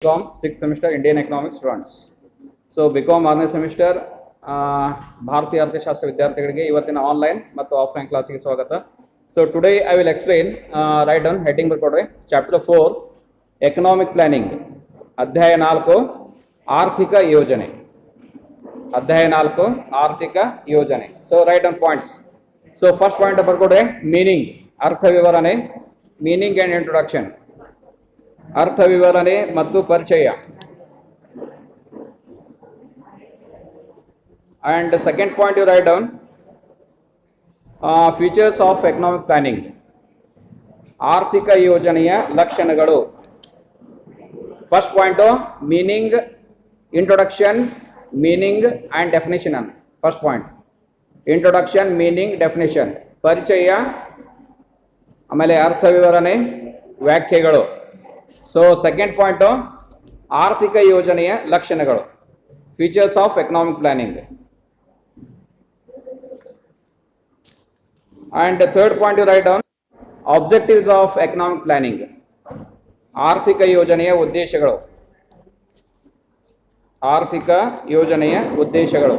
BCom 6th semester Indian Economics students. So BCom 6ನೇ semester ಭಾರತೀಯ ಅರ್ಥಶಾಸ್ತ್ರ ವಿದ್ಯಾರ್ಥಿಗಳಿಗೆ ಇವತ್ತಿನ ಆನ್ಲೈನ್ ಮತ್ತು ಆಫ್ಲೈನ್ ಕ್ಲಾಸಿಗೆ ಸ್ವಾಗತ. So today I will explain write down heading ಬರ್ಕೊಡ್ರಿ chapter 4 economic planning ಅಧ್ಯಾಯ 4 ಆರ್ಥಿಕ ಯೋಜನೆ. ಅಧ್ಯಾಯ 4 ಆರ್ಥಿಕ ಯೋಜನೆ. So write down points. So first point ಬರ್ಕೊಡ್ರಿ meaning ಅರ್ಥ ವಿವರಣೆ, meaning and introduction. ಅರ್ಥ ವಿವರಣೆ ಮತ್ತು ಪರಿಚಯ. And the second point you write down features of economic planning. ಆರ್ಥಿಕ ಯೋಜನೆಯ ಲಕ್ಷಣಗಳು. First point meaning, introduction, meaning and definition. First point introduction, meaning, definition, ಪರಿಚಯ, ಆಮೇಲೆ ಅರ್ಥ ವಿವರಣೆ, ವ್ಯಾಖ್ಯೆಗಳು. ಸೊ ಸೆಕೆಂಡ್ ಪಾಯಿಂಟ್ ಆರ್ಥಿಕ ಯೋಜನೆಯ ಲಕ್ಷಣಗಳು, features of economic planning. And third point you write down objectives of economic planning. ಆರ್ಥಿಕ ಯೋಜನೆಯ ಉದ್ದೇಶಗಳು. ಆರ್ಥಿಕ ಯೋಜನೆಯ ಉದ್ದೇಶಗಳು.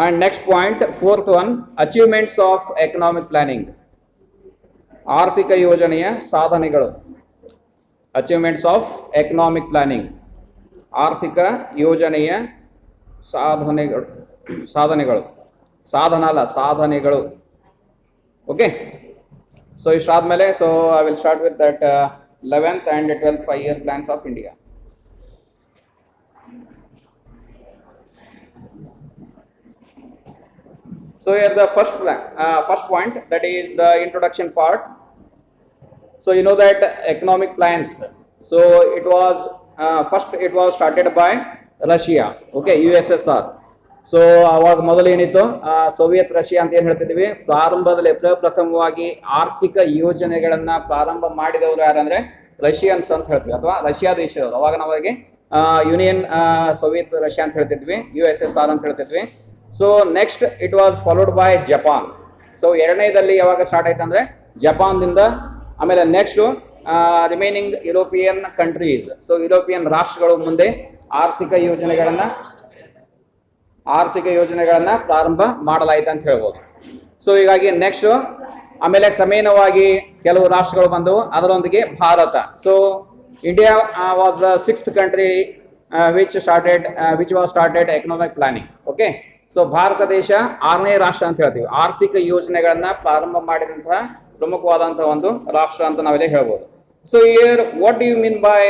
And next point fourth one achievements of economic planning. ಆರ್ಥಿಕ ಯೋಜನೆಯ ಸಾಧನೆಗಳು. Achievements of economic planning. ಆರ್ಥಿಕ ಯೋಜನೆಯ ಸಾಧನೆಗಳು. ಸಾಧನ ಅಲ್ಲ, ಸಾಧನೆಗಳು. ಓಕೆ, ಸೊ ಇಷ್ಟಾದ್ಮೇಲೆ so I will start with that 11th and 12th 5-year plans of India. So here the first point, that is the introduction part. So you know that economic plans. So it was first it was started by Russia. Okay, USSR. So ಅವಾಗ ಮೊದಲು ಏನಿತ್ತು Soviet Russia ಅಂತ ಏನ್ ಹೇಳ್ತಿದ್ವಿ. ಪ್ರಾರಂಭದಲ್ಲಿ ಪ್ರಥಮವಾಗಿ ಆರ್ಥಿಕ ಯೋಜನೆಗಳನ್ನ ಪ್ರಾರಂಭ ಮಾಡಿದವರು ಯಾರಂದ್ರೆ ರಷ್ಯನ್ಸ್ ಅಂತ ಹೇಳ್ತೀವಿ, ಅಥವಾ ರಷ್ಯಾ ದೇಶದವರು. ಅವಾಗ ನಾವಾಗಿ ಯೂನಿಯನ್ ಸೋವಿಯತ್ ರಷ್ಯಾ ಅಂತ ಹೇಳ್ತಿದ್ವಿ, USSR ಅಂತ ಹೇಳ್ತಿದ್ವಿ. So next it was followed by Japan. So ಎರಡನೇದಲ್ಲಿ ಯಾವಾಗ ಸ್ಟಾರ್ಟ್ ಆಯ್ತು ಅಂದ್ರೆ ಜಪಾನ್ದಿಂದ. ಆಮೇಲೆ next remaining European countries. So European ರಾಷ್ಟ್ರಗಳು ಮುಂದೆ ಆರ್ಥಿಕ ಯೋಜನೆಗಳನ್ನ ಪ್ರಾರಂಭ ಮಾಡಲಾಯಿತು ಅಂತ ಹೇಳ್ಬೋದು. ಸೊ ಹೀಗಾಗಿ ನೆಕ್ಸ್ಟ್ ಆಮೇಲೆ ಕ್ರಮೇಣವಾಗಿ ಕೆಲವು ರಾಷ್ಟ್ರಗಳು ಬಂದವು, ಅದರೊಂದಿಗೆ Bharat. So India was the 6th country which was started economic planning. Okay, so Bharat ದೇಶ 6ನೇ ರಾಷ್ಟ್ರ ಅಂತ ಹೇಳ್ತೀವಿ. ಆರ್ಥಿಕ ಯೋಜನೆಗಳನ್ನ ಪ್ರಾರಂಭ ಮಾಡಿದಂತಹ ಪ್ರಮುಖವಾದಂತಹ ಒಂದು ರಾಷ್ಟ್ರ ಅಂತ ನಾವಿಲ್ಲಿ ಹೇಳ್ಬೋದು. So here what do you mean by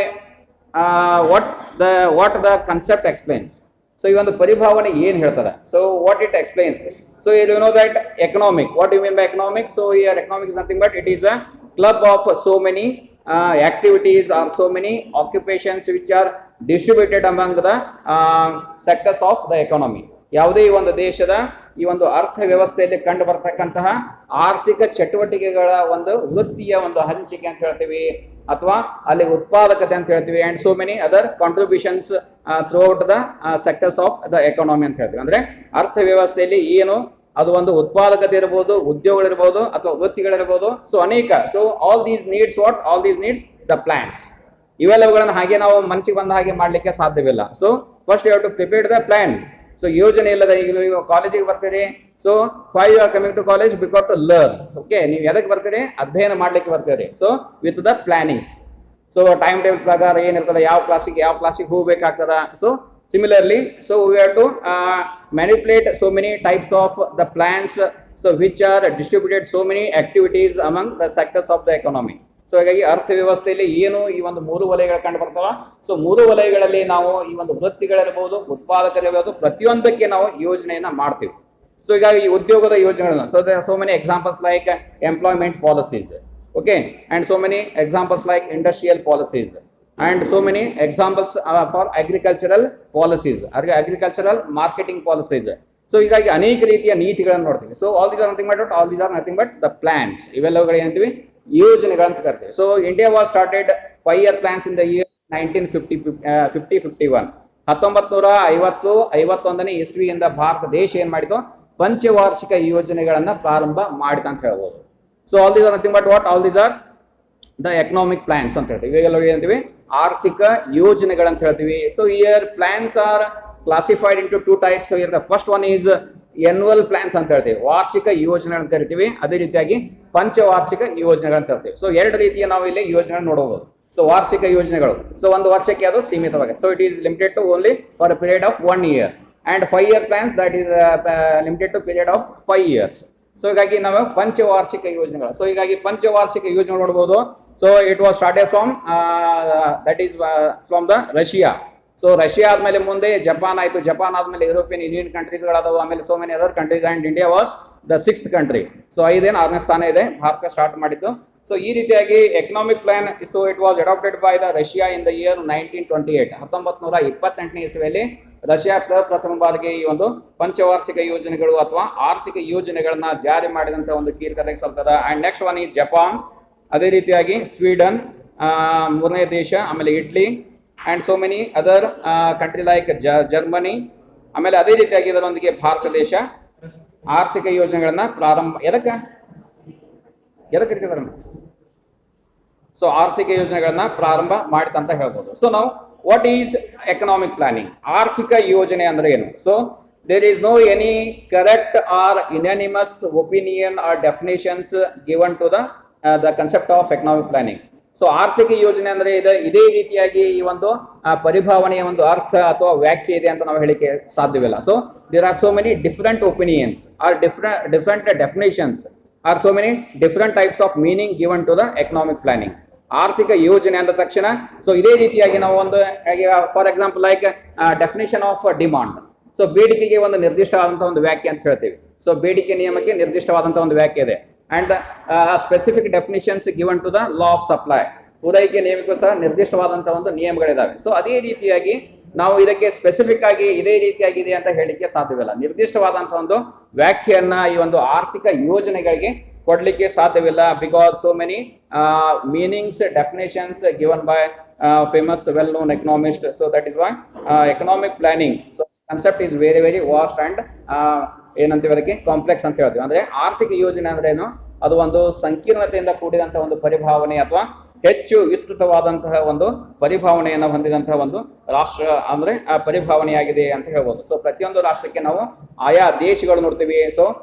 what the concept explains. So ಈ ಒಂದು ಪರಿಭಾವನೆ ಏನ್ ಹೇಳ್ತಾರೆ. So what it explains. So you know that economic, what you mean by economic. So here economic is nothing but it is a club of so many activities or so many occupations which are distributed among the sectors of the economy. ಯಾವುದೇ ಈ ಒಂದು ದೇಶದ ಈ ಒಂದು ಅರ್ಥ ವ್ಯವಸ್ಥೆಯಲ್ಲಿ ಕಂಡು ಬರ್ತಕ್ಕಂತಹ ಆರ್ಥಿಕ ಚಟುವಟಿಕೆಗಳ ಒಂದು ವೃತ್ತಿಯ ಒಂದು ಹಂಚಿಕೆ ಅಂತ ಹೇಳ್ತೀವಿ, ಅಥವಾ ಅಲ್ಲಿ ಉತ್ಪಾದಕತೆ ಅಂತ ಹೇಳ್ತೀವಿ. And so many other contributions throughout the sectors of the economy ಅಂತ ಹೇಳ್ತೀವಿ. ಅಂದ್ರೆ ಅರ್ಥ ವ್ಯವಸ್ಥೆಯಲ್ಲಿ ಏನು ಅದು ಒಂದು ಉತ್ಪಾದಕತೆ ಇರಬಹುದು, ಉದ್ಯೋಗಗಳಿರ್ಬೋದು, ಅಥವಾ ವೃತ್ತಿಗಳಿರ್ಬೋದು. ಸೊ ಅನೇಕ. So all these needs the plans. ಇವೆಲ್ಲವುಗಳನ್ನು ಹಾಗೆ ನಾವು ಮನಸ್ಸಿಗೆ ಬಂದ ಹಾಗೆ ಮಾಡ್ಲಿಕ್ಕೆ ಸಾಧ್ಯವಿಲ್ಲ. So first you have to prepare the plan. So ಯೋಜನೆ ಇಲ್ಲದ, ಈಗ ನೀವು ಕಾಲೇಜಿಗೆ ಬರ್ತೀರಿ. So why you are coming to college? Because to learn. Okay, ನೀವು ಎದಕ್ಕೆ ಬರ್ತೀರಿ? ಅಧ್ಯಯನ ಮಾಡ್ಲಿಕ್ಕೆ ಬರ್ತೀರಿ. So with the plannings. So time table ಪ್ರಕಾರ ಏನಿರ್ತದೆ, ಯಾವ ಕ್ಲಾಸಿಗೆ ಹೋಗ್ಬೇಕಾಗ್ತದ. So similarly, so we have to manipulate so many types of the plans, so which are distributed so many activities among the sectors of the economy. So ಹಾಗಾಗಿ ಅರ್ಥ ವ್ಯವಸ್ಥೆಯಲ್ಲಿ ಏನು ಈ ಒಂದು 3 ವಲಯಗಳು ಕಂಡು ಬರ್ತಾವ. ಸೊ 3 ವಲಯಗಳಲ್ಲಿ ನಾವು ಈ ಒಂದು ವೃತ್ತಿಗಳಿರ್ಬೋದು, ಉತ್ಪಾದಕರಿರ್ಬೋದು, ಪ್ರತಿಯೊಂದಕ್ಕೆ ನಾವು ಯೋಜನೆಯನ್ನ ಮಾಡ್ತೀವಿ. ಸೊ ಹೀಗಾಗಿ ಈ ಉದ್ಯೋಗದ ಯೋಜನೆಗಳನ್ನ, so there are so many examples like employment policies, okay, and so many examples like industrial policies, and so many examples for agricultural policies, agricultural marketing policies. So ಹೀಗಾಗಿ ಅನೇಕ ರೀತಿಯ ನೀತಿಗಳನ್ನು ನೋಡ್ತೀವಿ. So all these are nothing but the plans. ಇವೆಲ್ಲವುಗಳು ಏನಂತೀವಿ? ಯೋಜನೆಗಳಂತ ಕರಿತೀವಿ. So India was started 5-year plans in the year 1950-51. 1951ನೇ ಇಸ್ವಿಯಿಂದ ಭಾರತ ದೇಶ ಏನ್ ಮಾಡಿತು? ಪಂಚವಾರ್ಷಿಕ ಯೋಜನೆಗಳನ್ನ ಪ್ರಾರಂಭ ಮಾಡಿತ ಅಂತ ಹೇಳ್ಬೋದು. So all these are nothing but what? All these are the economic plans ಅಂತ ಹೇಳ್ತೀವಿ. ಇವಾಗೆಲ್ಲ ಏನಂತೀವಿ ಆರ್ಥಿಕ ಯೋಜನೆಗಳಂತ ಹೇಳ್ತೀವಿ. So year plans are classified into two types. So here the first one is annual plans ಅಂತ ಹೇಳ್ತೀವಿ, ವಾರ್ಷಿಕ ಯೋಜನೆ ಅಂತ ಹೇಳ್ತೀವಿ. ಅದೇ ರೀತಿಯಾಗಿ ಪಂಚವಾರ್ಷಿಕ ಯೋಜನೆಗಳಂತ ಹೇಳ್ತೀವಿ. ಸೊ ಎರಡು ರೀತಿಯ ನಾವು ಇಲ್ಲಿ ಯೋಜನೆ ನೋಡಬಹುದು. ಸೊ ವಾರ್ಷಿಕ ಯೋಜನೆಗಳು, ಸೊ ಒಂದು ವರ್ಷಕ್ಕೆ ಅದು ಸೀಮಿತವಾಗಿದೆ. So it is limited to only for a period of 1 year. And 5-year plans, that is limited to period of 5 years. So ಹೀಗಾಗಿ ನಾವು ಪಂಚವಾರ್ಷಿಕ ಯೋಜನೆಗಳು. ಸೊ ಹೀಗಾಗಿ ಪಂಚವಾರ್ಷಿಕ ಯೋಜನೆಗಳು ನೋಡಬಹುದು. So it was started from that is from the Russia. So Russia ಆದ್ಮೇಲೆ ಮುಂದೆ Japan ಆಯ್ತು, Japan ಆದ್ಮೇಲೆ ಯುರೋಪಿಯನ್ ಯೂನಿಯನ್ ಕಂಟ್ರೀಸ್ ಗಳಾದವು, ಆಮೇಲೆ so many other countries, and India was the 6th country. So 6ನೇ ಸ್ಥಾನ ಇದೆ ಭಾರತ ಸ್ಟಾರ್ಟ್ ಮಾಡಿದ್ದು. ಸೊ ಈ ರೀತಿಯಾಗಿ economic plan, so it was adopted by the Russia in the year 1928. 1928ನೇ ಇಸವಿಯಲ್ಲಿ ರಷ್ಯಾ ಪ್ರಥಮ ಬಾರಿಗೆ ಈ ಒಂದು ಪಂಚವಾರ್ಷಿಕ ಯೋಜನೆಗಳು ಅಥವಾ ಆರ್ಥಿಕ ಯೋಜನೆಗಳನ್ನ ಜಾರಿ ಮಾಡಿದಂತ ಒಂದು ಕೀರ್ತಿ ಸಲ್ತದ. And next one is Japan, ಅದೇ ರೀತಿಯಾಗಿ ಸ್ವೀಡನ್ ಮೂರನೇ ದೇಶ, ಆಮೇಲೆ Italy and so many other country like Germany. ಆಮೇಲೆ ಅದೇ ರೀತಿಯಾಗಿ ಇದರೊಂದಿಗೆ ಭಾರತ ದೇಶ ಆರ್ಥಿಕ ಯೋಜನೆಗಳನ್ನ ಪ್ರಾರಂಭ ಎದಕ್ಕೆ ಸೊ ಆರ್ಥಿಕ ಯೋಜನೆಗಳನ್ನ ಪ್ರಾರಂಭ ಮಾಡಿತಂತ ಹೇಳ್ಬೋದು. ಸೊ ನಾವು ವಾಟ್ ಈಸ್ ಎಕನಾಮಿಕ್ ಪ್ಲಾನಿಂಗ್? ಆರ್ಥಿಕ ಯೋಜನೆ ಅಂದ್ರೆ ಏನು? So there is no any correct or unanimous opinion or definitions given to the concept of economic planning. So ಆರ್ಥಿಕ ಯೋಜನೆ ಅಂದ್ರೆ ಇದೇ ರೀತಿಯಾಗಿ ಈ ಒಂದು ಪರಿಭಾವನೆಯ ಒಂದು ಅರ್ಥ ಅಥವಾ ವ್ಯಾಖ್ಯೆ ಇದೆ ಅಂತ ನಾವು ಹೇಳಿಕೆ ಸಾಧ್ಯವಿಲ್ಲ. So there are so many different opinions or different definitions or so many different types of meaning given to the economic planning. ಆರ್ಥಿಕ ಯೋಜನೆ ಅಂದ ತಕ್ಷಣ ಸೊ ಇದೇ ರೀತಿಯಾಗಿ ನಾವು ಒಂದು for example like definition of demand. So ಬೇಡಿಕೆಗೆ ಒಂದು ನಿರ್ದಿಷ್ಟವಾದಂತಹ ಒಂದು ವ್ಯಾಖ್ಯೆ ಅಂತ ಹೇಳ್ತೀವಿ. ಸೊ ಬೇಡಿಕೆ ನಿಯಮಕ್ಕೆ ನಿರ್ದಿಷ್ಟವಾದಂತಹ ಒಂದು ವ್ಯಾಖ್ಯೆ ಇದೆ. And specific definitions given to the law of supply. ಪೂರೈಕೆ ನಿಯಮಕ್ಕೂ ಸಹ ನಿರ್ದಿಷ್ಟವಾದಂತಹ ಒಂದು ನಿಯಮಗಳಿದಾವೆ. ಸೊ ಅದೇ ರೀತಿಯಾಗಿ ನಾವು ಇದಕ್ಕೆ ಸ್ಪೆಸಿಫಿಕ್ ಆಗಿ ಇದೇ ರೀತಿಯಾಗಿದೆ ಅಂತ ಹೇಳಿಕೆ ಸಾಧ್ಯವಿಲ್ಲ. ನಿರ್ದಿಷ್ಟವಾದಂತಹ ಒಂದು ವ್ಯಾಖ್ಯೆಯನ್ನ ಈ ಒಂದು ಆರ್ಥಿಕ ಯೋಜನೆಗಳಿಗೆ ಕೊಡ್ಲಿಕ್ಕೆ ಸಾಧ್ಯವಿಲ್ಲ. Because so many meanings definitions given by famous well known economist. So that is why economic planning, so concept is very very vast and ಏನಂತೀವಿ ಅದಕ್ಕೆ ಕಾಂಪ್ಲೆಕ್ಸ್ ಅಂತ ಹೇಳ್ತೀವಿ. ಅಂದ್ರೆ ಆರ್ಥಿಕ ಯೋಜನೆ ಅಂದ್ರೆ ಏನು? ಅದು ಒಂದು ಸಂಕೀರ್ಣತೆಯಿಂದ ಕೂಡಿದಂತಹ ಒಂದು ಪರಿಭಾವನೆ ಅಥವಾ ಹೆಚ್ಚು ವಿಸ್ತೃತವಾದಂತಹ ಒಂದು ಪರಿಭಾವನೆಯನ್ನು ಹೊಂದಿದಂತಹ ಒಂದು ರಾಷ್ಟ್ರ ಅಂದ್ರೆ ಪರಿಭಾವನೆಯಾಗಿದೆ ಅಂತ ಹೇಳ್ಬೋದು. ಸೊ ಪ್ರತಿಯೊಂದು ರಾಷ್ಟ್ರಕ್ಕೆ ನಾವು ಆಯಾ ದೇಶಗಳು ನೋಡ್ತೀವಿ.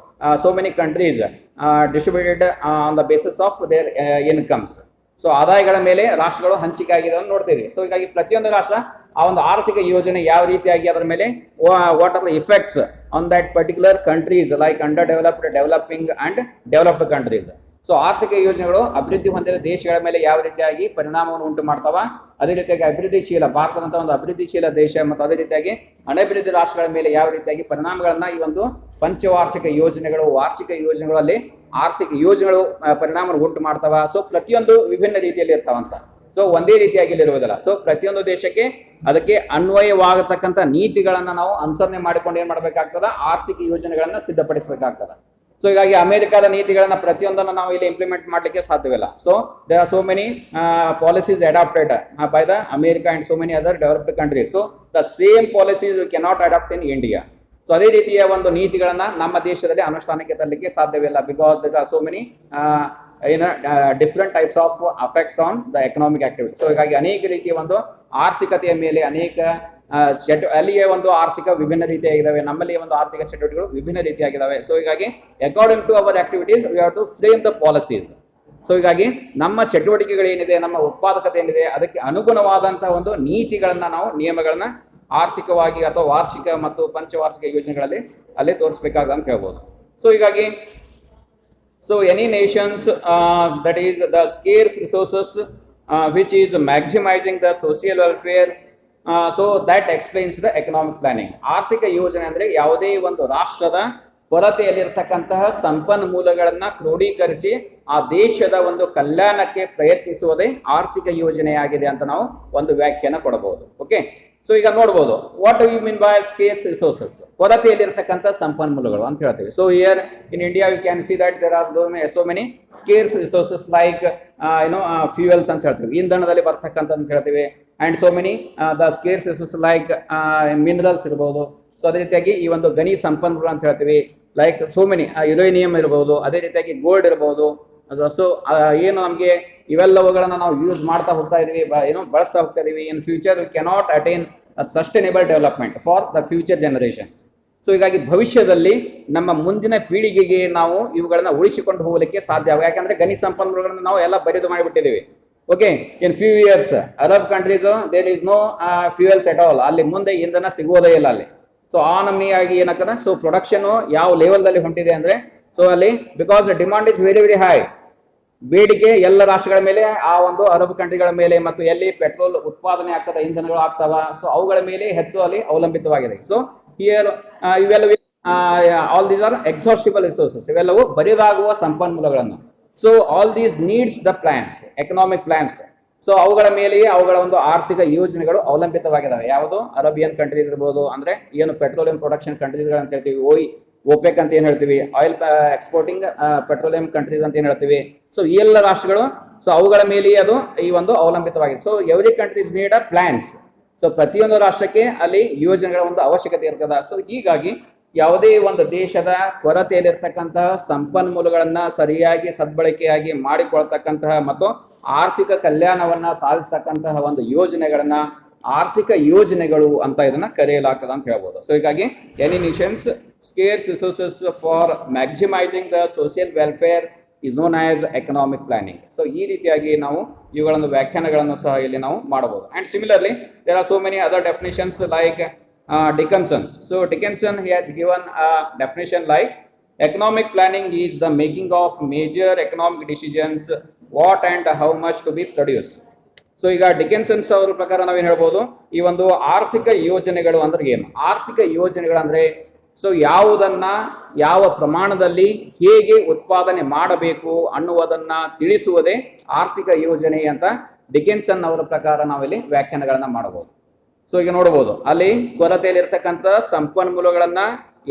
So many countries distributed on the basis of their incomes. So ಆದಾಯಗಳ ಮೇಲೆ ರಾಷ್ಟ್ರಗಳು ಹಂಚಿಕೆ ಆಗಿದೆ ನೋಡ್ತೀವಿ. ಸೊ ಹೀಗಾಗಿ ಪ್ರತಿಯೊಂದು ರಾಷ್ಟ್ರ ಆ ಒಂದು ಆರ್ಥಿಕ ಯೋಜನೆ ಯಾವ ರೀತಿಯಾಗಿ ಅದರ ಮೇಲೆ what are the effects on that particular countries like under developed, developing and developed countries. So ಆರ್ಥಿಕ ಯೋಜನೆಗಳು ಅಭಿವೃದ್ಧಿ ಹೊಂದಿದ ದೇಶಗಳ ಮೇಲೆ ಯಾವ ರೀತಿಯಾಗಿ ಪರಿಣಾಮವನ್ನು ಉಂಟು ಮಾಡ್ತಾವ, ಅದೇ ರೀತಿಯಾಗಿ ಅಭಿವೃದ್ಧಿಶೀಲ ಭಾರತದಂತ ಒಂದು ಅಭಿವೃದ್ಧಿಶೀಲ ದೇಶ ಮತ್ತು ಅದೇ ರೀತಿಯಾಗಿ ಅನಭಿವೃದ್ಧಿ ರಾಷ್ಟ್ರಗಳ ಮೇಲೆ ಯಾವ ರೀತಿಯಾಗಿ ಪರಿಣಾಮಗಳನ್ನ ಈ ಒಂದು ಪಂಚವಾರ್ಷಿಕ ಯೋಜನೆಗಳು, ವಾರ್ಷಿಕ ಯೋಜನೆಗಳಲ್ಲಿ ಆರ್ಥಿಕ ಯೋಜನೆಗಳು ಪರಿಣಾಮ ಉಂಟು ಮಾಡ್ತಾವ. ಸೊ ಪ್ರತಿಯೊಂದು ವಿಭಿನ್ನ ರೀತಿಯಲ್ಲಿ ಇರ್ತಾವಂತ. ಸೊ ಒಂದೇ ರೀತಿಯಾಗಿ ಇರುವುದಿಲ್ಲ. ಸೊ ಪ್ರತಿಯೊಂದು ದೇಶಕ್ಕೆ ಅದಕ್ಕೆ ಅನ್ವಯವಾಗತಕ್ಕಂಥ ನೀತಿಗಳನ್ನ ನಾವು ಅನುಸರಣೆ ಮಾಡಿಕೊಂಡು ಏನ್ ಮಾಡ್ಬೇಕಾಗ್ತದ, ಆರ್ಥಿಕ ಯೋಜನೆಗಳನ್ನ ಸಿದ್ಧಪಡಿಸಬೇಕಾಗ್ತದ. ಸೊ ಹೀಗಾಗಿ ಅಮೆರಿಕದ ನೀತಿಗಳನ್ನ ಪ್ರತಿಯೊಂದನ್ನು ನಾವು ಇಲ್ಲಿ ಇಂಪ್ಲಿಮೆಂಟ್ ಮಾಡ್ಲಿಕ್ಕೆ ಸಾಧ್ಯವಿಲ್ಲ. So there are so many policies adopted by the America and so many other developed countries. So the same policies we cannot adopt in India. So ಅದೇ ರೀತಿಯ ಒಂದು ನೀತಿಗಳನ್ನ ನಮ್ಮ ದೇಶದಲ್ಲಿ ಅನುಷ್ಠಾನಕ್ಕೆ ತರಲಿಕ್ಕೆ ಸಾಧ್ಯವಿಲ್ಲ. Because there are so many different types of affects on the economic activity. So ಹೀಗಾಗಿ ಅನೇಕ ರೀತಿಯ ಒಂದು ಆರ್ಥಿಕತೆಯ ಮೇಲೆ ಅನೇಕ ಅಲ್ಲಿಯೇ ಒಂದು ಆರ್ಥಿಕ ವಿಭಿನ್ನ ರೀತಿಯಾಗಿದ್ದಾವೆ, ನಮ್ಮಲ್ಲಿ ಒಂದು ಆರ್ಥಿಕ ಚಟುವಟಿಕೆಗಳು ವಿಭಿನ್ನ ರೀತಿಯಾಗಿದ್ದಾವೆ. ಸೊ ಹೀಗಾಗಿ according to our activities we have to frame the policies. So ಹೀಗಾಗಿ ನಮ್ಮ ಚಟುವಟಿಕೆಗಳು ಏನಿದೆ, ನಮ್ಮ ಉತ್ಪಾದಕತೆ ಏನಿದೆ, ಅದಕ್ಕೆ ಅನುಗುಣವಾದಂತಹ ಒಂದು ನೀತಿಗಳನ್ನ ನಾವು ನಿಯಮಗಳನ್ನ ಆರ್ಥಿಕವಾಗಿ ಅಥವಾ ವಾರ್ಷಿಕ ಮತ್ತು ಪಂಚವಾರ್ಷಿಕ ಯೋಜನೆಗಳಲ್ಲಿ ಅಲ್ಲೇ ತೋರಿಸಬೇಕಾದ ಅಂತ ಹೇಳ್ಬೋದು. ಸೊ ಹೀಗಾಗಿ so any nations that is the scarce resources which is maximizing the social welfare, so that explains the economic planning. ಆರ್ಥಿಕ ಯೋಜನೆ ಅಂದ್ರೆ ಯಾವುದೇ ಒಂದು ರಾಷ್ಟ್ರದ ಕೊರತೆಯಲ್ಲಿರ್ತಕ್ಕಂತಹ ಸಂಪನ್ಮೂಲಗಳನ್ನ ಕ್ರೋಢೀಕರಿಸಿ ಆ ದೇಶದ ಒಂದು ಕಲ್ಯಾಣಕ್ಕೆ ಪ್ರಯತ್ನಿಸುವುದೇ ಆರ್ಥಿಕ ಯೋಜನೆಯಾಗಿದೆ ಅಂತ ನಾವು ಒಂದು ವ್ಯಾಖ್ಯಾನ ಕೊಡಬಹುದು. ಓಕೆ, ಸೊ ಈಗ ನೋಡಬಹುದು what you mean by scarce resources, ಕೊರತೆಯಲ್ಲಿರ್ತಕ್ಕಂಥ ಸಂಪನ್ಮೂಲಗಳು ಅಂತ ಹೇಳ್ತೀವಿ. So here in India we can see that there are so many scarce resources like fuels ಅಂತ ಹೇಳ್ತೀವಿ, ಇಂಧನದಲ್ಲಿ ಬರ್ತಕ್ಕಂಥ ಅಂತ ಹೇಳ್ತೀವಿ. And so many the scarce resources like minerals ಇರಬಹುದು. ಸೊ ಅದೇ ರೀತಿಯಾಗಿ ಈ ಒಂದು ಗಣಿ ಸಂಪನ್ಮೂಲ ಅಂತ ಹೇಳ್ತೀವಿ, ಲೈಕ್ ಸೋ ಮೆನಿ ಯುರೇನಿಯಂ ಇರಬಹುದು, ಅದೇ ರೀತಿಯಾಗಿ ಗೋಲ್ಡ್ ಇರಬಹುದು, ಸೊ ಏನು ನಮಗೆ ಇವೆಲ್ಲವುಗಳನ್ನ ನಾವು ಯೂಸ್ ಮಾಡ್ತಾ ಹೋಗ್ತಾ ಇದೀವಿ, ಏನು ಬಳಸ್ತಾ ಹೋಗ್ತಾ ಇದೀವಿ. In future we cannot attain sustainable development for the future generations. So ಹೀಗಾಗಿ ಭವಿಷ್ಯದಲ್ಲಿ ನಮ್ಮ ಮುಂದಿನ ಪೀಳಿಗೆಗೆ ನಾವು ಇವುಗಳನ್ನ ಉಳಿಸಿಕೊಂಡು ಹೋಗಲಿಕ್ಕೆ ಸಾಧ್ಯ ಆಗ, ಯಾಕಂದ್ರೆ ಖನಿಜ ಸಂಪನ್ಮೂಲಗಳನ್ನ ನಾವು ಎಲ್ಲ ಬರಿದು ಮಾಡಿಬಿಟ್ಟಿದ್ದೀವಿ. Okay, in few years Arab countries there is no fuels at all, ಅಲ್ಲಿ ಮುಂದೆ ಇಂಧನ ಸಿಗೋದೇ ಇಲ್ಲ ಅಲ್ಲಿ. ಸೊ ಆ ನಮ್ನಿಯಾಗಿ ಏನಾಗ್ತದೆ, ಸೊ ಪ್ರೊಡಕ್ಷನ್ ಯಾವ ಲೆವೆಲ್ ದಲ್ಲಿ ಹೊಂಟಿದೆ ಅಂದ್ರೆ, ಸೊ ಅಲ್ಲಿ because demand is very very high, ಬೇಡಿಕೆ ಎಲ್ಲ ರಾಷ್ಟ್ರಗಳ ಮೇಲೆ, ಆ ಒಂದು ಅರಬ್ ಕಂಟ್ರಿಗಳ ಮೇಲೆ, ಮತ್ತು ಎಲ್ಲಿ ಪೆಟ್ರೋಲ್ ಉತ್ಪಾದನೆ ಆಗ್ತದ, ಇಂಧನಗಳು ಆಗ್ತಾವ, ಸೊ ಅವುಗಳ ಮೇಲೆ ಹೆಚ್ಚು ಅಲ್ಲಿ ಅವಲಂಬಿತವಾಗಿದೆ. ಸೊ ಹಿಯರ್ ಇವೆಲ್ಲವೂ all these are exhaustible resources, ಇವೆಲ್ಲವೂ ಬರಿದಾಗುವ ಸಂಪನ್ಮೂಲಗಳನ್ನು. So all these needs the plans, economic plans. So ಅವುಗಳ ಮೇಲೆಯೇ ಅವುಗಳ ಒಂದು ಆರ್ಥಿಕ ಯೋಜನೆಗಳು ಅವಲಂಬಿತವಾಗಿದ್ದಾವೆ. ಯಾವುದು ಅರೇಬಿಯನ್ ಕಂಟ್ರೀಸ್ ಇರ್ಬೋದು, ಅಂದ್ರೆ ಏನು ಪೆಟ್ರೋಲಿಯಂ ಪ್ರೊಡಕ್ಷನ್ ಕಂಟ್ರೀಸ್ ಅಂತ ಹೇಳ್ತೀವಿ, ಓಪೆಕ್ ಅಂತ ಏನ್ ಹೇಳ್ತೀವಿ, ಆಯಿಲ್ ಎಕ್ಸ್ಪೋರ್ಟಿಂಗ್ ಪೆಟ್ರೋಲಿಯಂ ಕಂಟ್ರೀಸ್ ಅಂತ ಏನ್ ಹೇಳ್ತೀವಿ. ಸೊ ಈ ಎಲ್ಲ ರಾಷ್ಟ್ರಗಳು, ಸೊ ಅವುಗಳ ಮೇಲೆಯೇ ಅದು ಈ ಒಂದು ಅವಲಂಬಿತವಾಗಿದೆ. So every countries need a plans. So ಪ್ರತಿಯೊಂದು ರಾಷ್ಟ್ರಕ್ಕೆ ಅಲ್ಲಿ ಯೋಜನೆಗಳ ಒಂದು ಅವಶ್ಯಕತೆ ಇರ್ತದೆ. ಸೊ ಹೀಗಾಗಿ ಯಾವುದೇ ಒಂದು ದೇಶದ ಕೊರತೆಯಲ್ಲಿರ್ತಕ್ಕಂತಹ ಸಂಪನ್ಮೂಲಗಳನ್ನ ಸರಿಯಾಗಿ ಸದ್ಬಳಕೆಯಾಗಿ ಮಾಡಿಕೊಳ್ತಕ್ಕಂತಹ ಮತ್ತು ಆರ್ಥಿಕ ಕಲ್ಯಾಣವನ್ನ ಸಾಧಿಸ್ತಕ್ಕಂತಹ ಒಂದು ಯೋಜನೆಗಳನ್ನ ಆರ್ಥಿಕ ಯೋಜನೆಗಳು ಅಂತ ಇದನ್ನ ಕರೆಯಲಾಗ್ತದೆ ಅಂತ ಹೇಳ್ಬೋದು. ಸೊ ಹೀಗಾಗಿ any nations scarce resources for maximizing the social welfare is known as economic planning. So ಈ ರೀತಿಯಾಗಿ ನಾವು ಇವುಗಳನ್ನು ವ್ಯಾಖ್ಯಾನಗಳನ್ನು ಸಹ ಇಲ್ಲಿ ನಾವು ಮಾಡಬಹುದು. And similarly there are so many other definitions like Dickinson's. So Dickinson, he has given a definition like economic planning is the making of major economic decisions, what and how much to be produced. So ಈಗ ಡಿಕೆನ್ಸನ್ಸ್ ಅವರ ಪ್ರಕಾರ ನಾವೇನು ಹೇಳ್ಬೋದು, ಈ ಒಂದು ಆರ್ಥಿಕ ಯೋಜನೆಗಳು ಅಂದ್ರೆ ಏನು, ಆರ್ಥಿಕ ಯೋಜನೆಗಳು ಅಂದ್ರೆ ಸೊ ಯಾವುದನ್ನ ಯಾವ ಪ್ರಮಾಣದಲ್ಲಿ ಹೇಗೆ ಉತ್ಪಾದನೆ ಮಾಡಬೇಕು ಅನ್ನುವುದನ್ನ ತಿಳಿಸುವುದೇ ಆರ್ಥಿಕ ಯೋಜನೆ ಅಂತ ಡಿಕೆನ್ಸನ್ ಅವರ ಪ್ರಕಾರ ನಾವಿಲ್ಲಿ ವ್ಯಾಖ್ಯಾನಗಳನ್ನ ಮಾಡಬಹುದು. ಸೊ ಈಗ ನೋಡಬಹುದು, ಅಲ್ಲಿ ಕೊರತೆಯಲ್ಲಿ ಇರ್ತಕ್ಕಂಥ ಸಂಪನ್ಮೂಲಗಳನ್ನ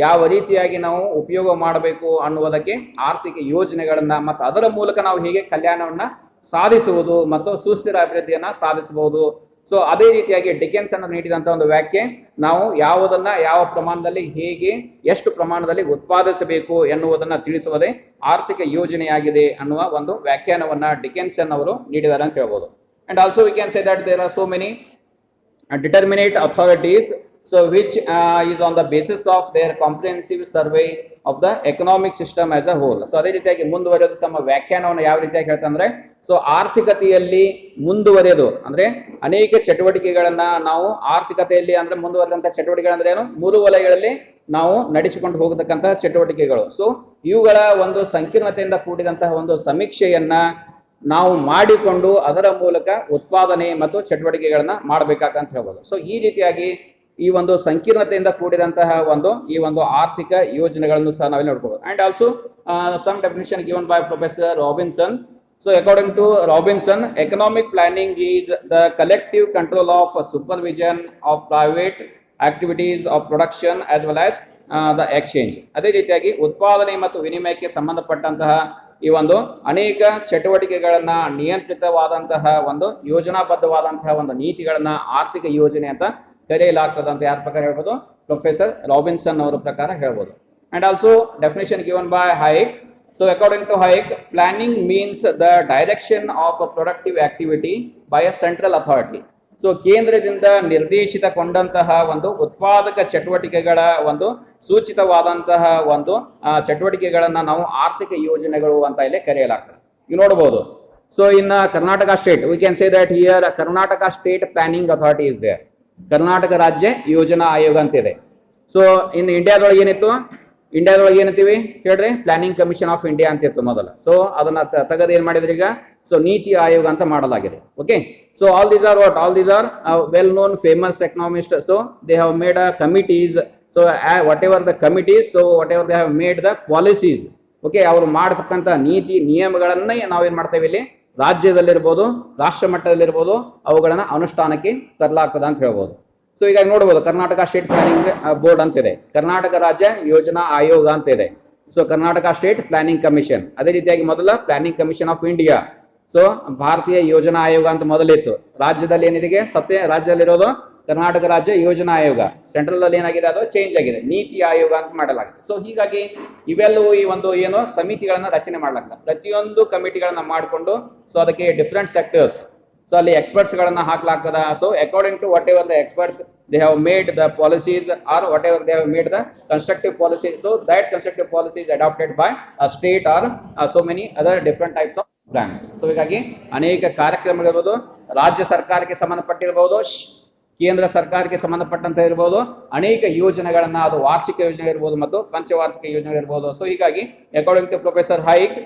ಯಾವ ರೀತಿಯಾಗಿ ನಾವು ಉಪಯೋಗ ಮಾಡಬೇಕು ಅನ್ನುವುದಕ್ಕೆ ಆರ್ಥಿಕ ಯೋಜನೆಗಳನ್ನ ಮತ್ತು ಅದರ ಮೂಲಕ ನಾವು ಹೇಗೆ ಕಲ್ಯಾಣವನ್ನ ಸಾಧಿಸುವುದು ಮತ್ತು ಸುಸ್ಥಿರ ಅಭಿವೃದ್ಧಿಯನ್ನ ಸಾಧಿಸಬಹುದು. ಸೊ ಅದೇ ರೀತಿಯಾಗಿ ಡಿಕೆನ್ಸನ್ ನೀಡಿದಂತ ಒಂದು ವ್ಯಾಖ್ಯೆ, ನಾವು ಯಾವುದನ್ನ ಯಾವ ಪ್ರಮಾಣದಲ್ಲಿ ಹೇಗೆ ಎಷ್ಟು ಪ್ರಮಾಣದಲ್ಲಿ ಉತ್ಪಾದಿಸಬೇಕು ಎನ್ನುವುದನ್ನ ತಿಳಿಸುವುದೇ ಆರ್ಥಿಕ ಯೋಜನೆಯಾಗಿದೆ ಅನ್ನುವ ಒಂದು ವ್ಯಾಖ್ಯಾನವನ್ನ ಡಿಕೆನ್ಸನ್ ಅವರು ನೀಡಿದ್ದಾರೆ ಅಂತ ಹೇಳ್ಬೋದು. And also we can say that there are so many determinate authorities, so which is on the basis of their comprehensive survey of the economic system as a whole. So ಅದೇ ರೀತಿಯಾಗಿ ಮುಂದುವರೆದು ತಮ್ಮ ವ್ಯಾಖ್ಯಾನವನ್ನು ಯಾವ ರೀತಿಯಾಗಿ ಹೇಳ್ತಂದ್ರೆ, ಸೊ ಆರ್ಥಿಕತೆಯಲ್ಲಿ ಮುಂದುವರೆದು ಅಂದ್ರೆ ಅನೇಕ ಚಟುವಟಿಕೆಗಳನ್ನ ನಾವು ಆರ್ಥಿಕತೆಯಲ್ಲಿ ಅಂದ್ರೆ ಮುಂದುವರೆದಂತಹ ಚಟುವಟಿಕೆಗಳಂದ್ರೆ ಏನು, 3 ವಲಯಗಳಲ್ಲಿ ನಾವು ನಡೆಸಿಕೊಂಡು ಹೋಗತಕ್ಕಂತಹ ಚಟುವಟಿಕೆಗಳು. ಸೊ ಇವುಗಳ ಒಂದು ಸಂಕೀರ್ಣತೆಯಿಂದ ಕೂಡಿದಂತಹ ಒಂದು ಸಮೀಕ್ಷೆಯನ್ನ ನಾವು ಮಾಡಿಕೊಂಡು ಅದರ ಮೂಲಕ ಉತ್ಪಾದನೆ ಮತ್ತು ಚಟುವಟಿಕೆಗಳನ್ನ ಮಾಡಬೇಕಾಗಂತ ಹೇಳ್ಬೋದು. ಸೊ ಈ ರೀತಿಯಾಗಿ ಈ ಒಂದು ಸಂಕೀರ್ಣತೆಯಿಂದ ಕೂಡಿದಂತಹ ಈ ಒಂದು ಆರ್ಥಿಕ ಯೋಜನೆಗಳನ್ನು ಸಹ ನಾವೇ ನೋಡ್ಕೋಬಹುದು. And also some definition given by professor Robinson. So according to Robinson, economic planning is the collective control of supervision of private activities of production as well as the exchange. ಅದೇ ರೀತಿಯಾಗಿ ಉತ್ಪಾದನೆ ಮತ್ತು ವಿನಿಮಯಕ್ಕೆ ಸಂಬಂಧಪಟ್ಟಂತಹ ಈ ಒಂದು ಅನೇಕ ಚಟುವಟಿಕೆಗಳನ್ನ ನಿಯಂತ್ರಿತವಾದಂತಹ ಒಂದು ಯೋಜನಾಬದ್ಧವಾದಂತಹ ಒಂದು ನೀತಿಗಳನ್ನ ಆರ್ಥಿಕ ಯೋಜನೆ ಅಂತ ಕರೆಯಲಾಗ್ತದೆ ಅಂತ ಯಾರ ಪ್ರಕಾರ ಹೇಳ್ಬೋದು, ಪ್ರೊಫೆಸರ್ ರಾಬಿನ್ಸನ್ ಅವರ ಪ್ರಕಾರ ಹೇಳ್ಬೋದು. And also definition given by Hayek. So according to Hayek, planning means the direction of productive activity by a central authority. So ಕೇಂದ್ರದಿಂದ ನಿರ್ದೇಶಿತಗೊಂಡಂತಹ ಒಂದು ಉತ್ಪಾದಕ ಚಟುವಟಿಕೆಗಳ ಒಂದು ಸೂಚಿತವಾದಂತಹ ಒಂದು ಚಟುವಟಿಕೆಗಳನ್ನ ನಾವು ಆರ್ಥಿಕ ಯೋಜನೆಗಳು ಅಂತ ಇಲ್ಲಿ ಕರೆಯಲಾಗ್ತದೆ. ಈಗ ನೋಡಬಹುದು, so in Karnataka state we can say that here Karnataka state planning authority is there. Karnataka ರಾಜ್ಯ ಯೋಜನಾ ಆಯೋಗ ಅಂತ ಇದೆ. ಸೊ ಇನ್ ಇಂಡಿಯಾದೊಳಗೆ ಏನಿತ್ತು, ಇಂಡಿಯಾದೊಳಗೆ ಏನಂತೀವಿ ಹೇಳ್ರಿ, ಪ್ಲಾನಿಂಗ್ ಕಮಿಷನ್ ಆಫ್ ಇಂಡಿಯಾ ಅಂತ ಇತ್ತು ಮೊದಲು. ಸೊ ಅದನ್ನ ತೆಗೆದು ಏನ್ ಮಾಡಿದ್ರೆ ಈಗ ಸೊ ನೀತಿ ಆಯೋಗ ಅಂತ ಮಾಡಲಾಗಿದೆ. Okay, so all these are what, all these are well known famous economists. So they have made a committees. So whatever the committees, so whatever they have made the policies, okay, ಅವರು ಮಾಡತಕ್ಕಂತ ನೀತಿ ನಿಯಮಗಳನ್ನ ನಾವೇನ್ ಮಾಡ್ತೇವೆ ಇಲ್ಲಿ ರಾಜ್ಯದಲ್ಲಿರ್ಬೋದು ರಾಷ್ಟ್ರ ಮಟ್ಟದಲ್ಲಿರ್ಬೋದು ಅವುಗಳನ್ನ ಅನುಷ್ಠಾನಕ್ಕೆ ತರಲಾಗ್ತದ ಅಂತ ಹೇಳ್ಬೋದು. ಸೊ ಈಗ ನೋಡಬಹುದು, ಕರ್ನಾಟಕ ಸ್ಟೇಟ್ ಪ್ಲಾನಿಂಗ್ ಬೋರ್ಡ್ ಅಂತಿದೆ, ಕರ್ನಾಟಕ ರಾಜ್ಯ ಯೋಜನಾ ಆಯೋಗ ಅಂತ ಇದೆ. So Karnataka state planning commission, ಅದೇ ರೀತಿಯಾಗಿ ಮೊದಲ planning commission of India. So ಭಾರತೀಯ ಯೋಜನಾ ಆಯೋಗ ಅಂತ ಮೊದಲಿತ್ತು. ರಾಜ್ಯದಲ್ಲಿ ಏನಿದೆ, ರಾಜ್ಯದಲ್ಲಿರೋದು ಕರ್ನಾಟಕ ರಾಜ್ಯ ಯೋಜನಾ ಆಯೋಗ, ಸೆಂಟ್ರಲ್ ಅಲ್ಲಿ ಏನಾಗಿದೆ ಅದು ಚೇಂಜ್ ಆಗಿದೆ, ನೀತಿ ಆಯೋಗ ಅಂತ ಮಾಡಲಾಗಿದೆ. ಸೊ ಹೀಗಾಗಿ ಇವೆಲ್ಲವೂ ಈ ಒಂದು ಏನು ಸಮಿತಿಗಳನ್ನ ರಚನೆ ಮಾಡಲಾಗಿದೆ, ಪ್ರತಿಯೊಂದು ಕಮಿಟಿಗಳನ್ನ ಮಾಡಿಕೊಂಡು ಸೊ ಅದಕ್ಕೆ ಡಿಫ್ರೆಂಟ್ ಸೆಕ್ಟರ್ಸ್, ಸೊ ಅಲ್ಲಿ ಎಕ್ಸ್ಪರ್ಟ್ಸ್ ಗಳನ್ನ ಹಾಕ್ಲಾಗ್ತದ. So according to whatever the experts they have made the policies or whatever they have made the constructive policies, so that constructive policy is adopted by a state or so many other different types of plans. So ಹೀಗಾಗಿ ಅನೇಕ ಕಾರ್ಯಕ್ರಮಗಳಿರ್ಬೋದು, ರಾಜ್ಯ ಸರ್ಕಾರಕ್ಕೆ ಸಂಬಂಧಪಟ್ಟಿರಬಹುದು, ಕೇಂದ್ರ ಸರ್ಕಾರಕ್ಕೆ ಸಂಬಂಧಪಟ್ಟಂತ ಇರಬಹುದು, ಅನೇಕ ಯೋಜನೆಗಳನ್ನ, ಅದು ವಾರ್ಷಿಕ ಯೋಜನೆ ಇರಬಹುದು ಮತ್ತು ಪಂಚವಾರ್ಷಿಕ ಯೋಜನೆ ಇರಬಹುದು. ಸೊ ಹೀಗಾಗಿ according to professor Hayek,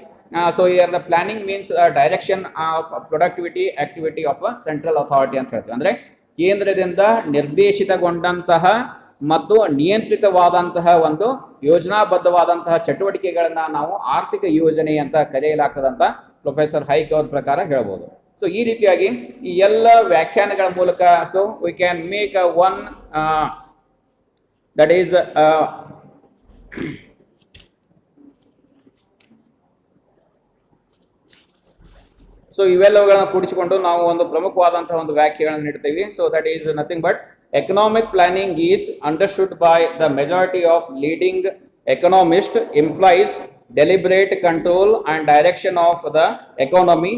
so here the planning means direction of productivity activity of a central authority ಅಂತ ಹೇಳ್ತೀವಿ. ಅಂದ್ರೆ ಕೇಂದ್ರದಿಂದ ನಿರ್ದೇಶಿತಗೊಂಡಂತಹ ಮತ್ತು ನಿಯಂತ್ರಿತವಾದಂತಹ ಒಂದು ಯೋಜನಾಬದ್ಧವಾದಂತಹ ಚಟುವಟಿಕೆಗಳನ್ನ ನಾವು ಆರ್ಥಿಕ ಯೋಜನೆ ಅಂತ ಕರೆಯಲಾಗ್ತದಂತ ಪ್ರೊಫೆಸರ್ ಹೈಕ್ ಅವ್ರ ಪ್ರಕಾರ ಹೇಳ್ಬೋದು. ಸೊ ಈ ರೀತಿಯಾಗಿ ಈ ಎಲ್ಲ ವ್ಯಾಖ್ಯಾನಗಳ ಮೂಲಕ so we can make one that is so ಇವೆಲ್ಲವುಗಳನ್ನ ಕೂಡಿಸಿಕೊಂಡು ನಾವು ಒಂದು ಪ್ರಮುಖವಾದಂತಹ ಒಂದು ವ್ಯಾಖ್ಯೆಗಳನ್ನು ನೀಡ್ತೀವಿ. So that is nothing but economic planning is understood by the majority of leading economist implies deliberate control and direction of the economy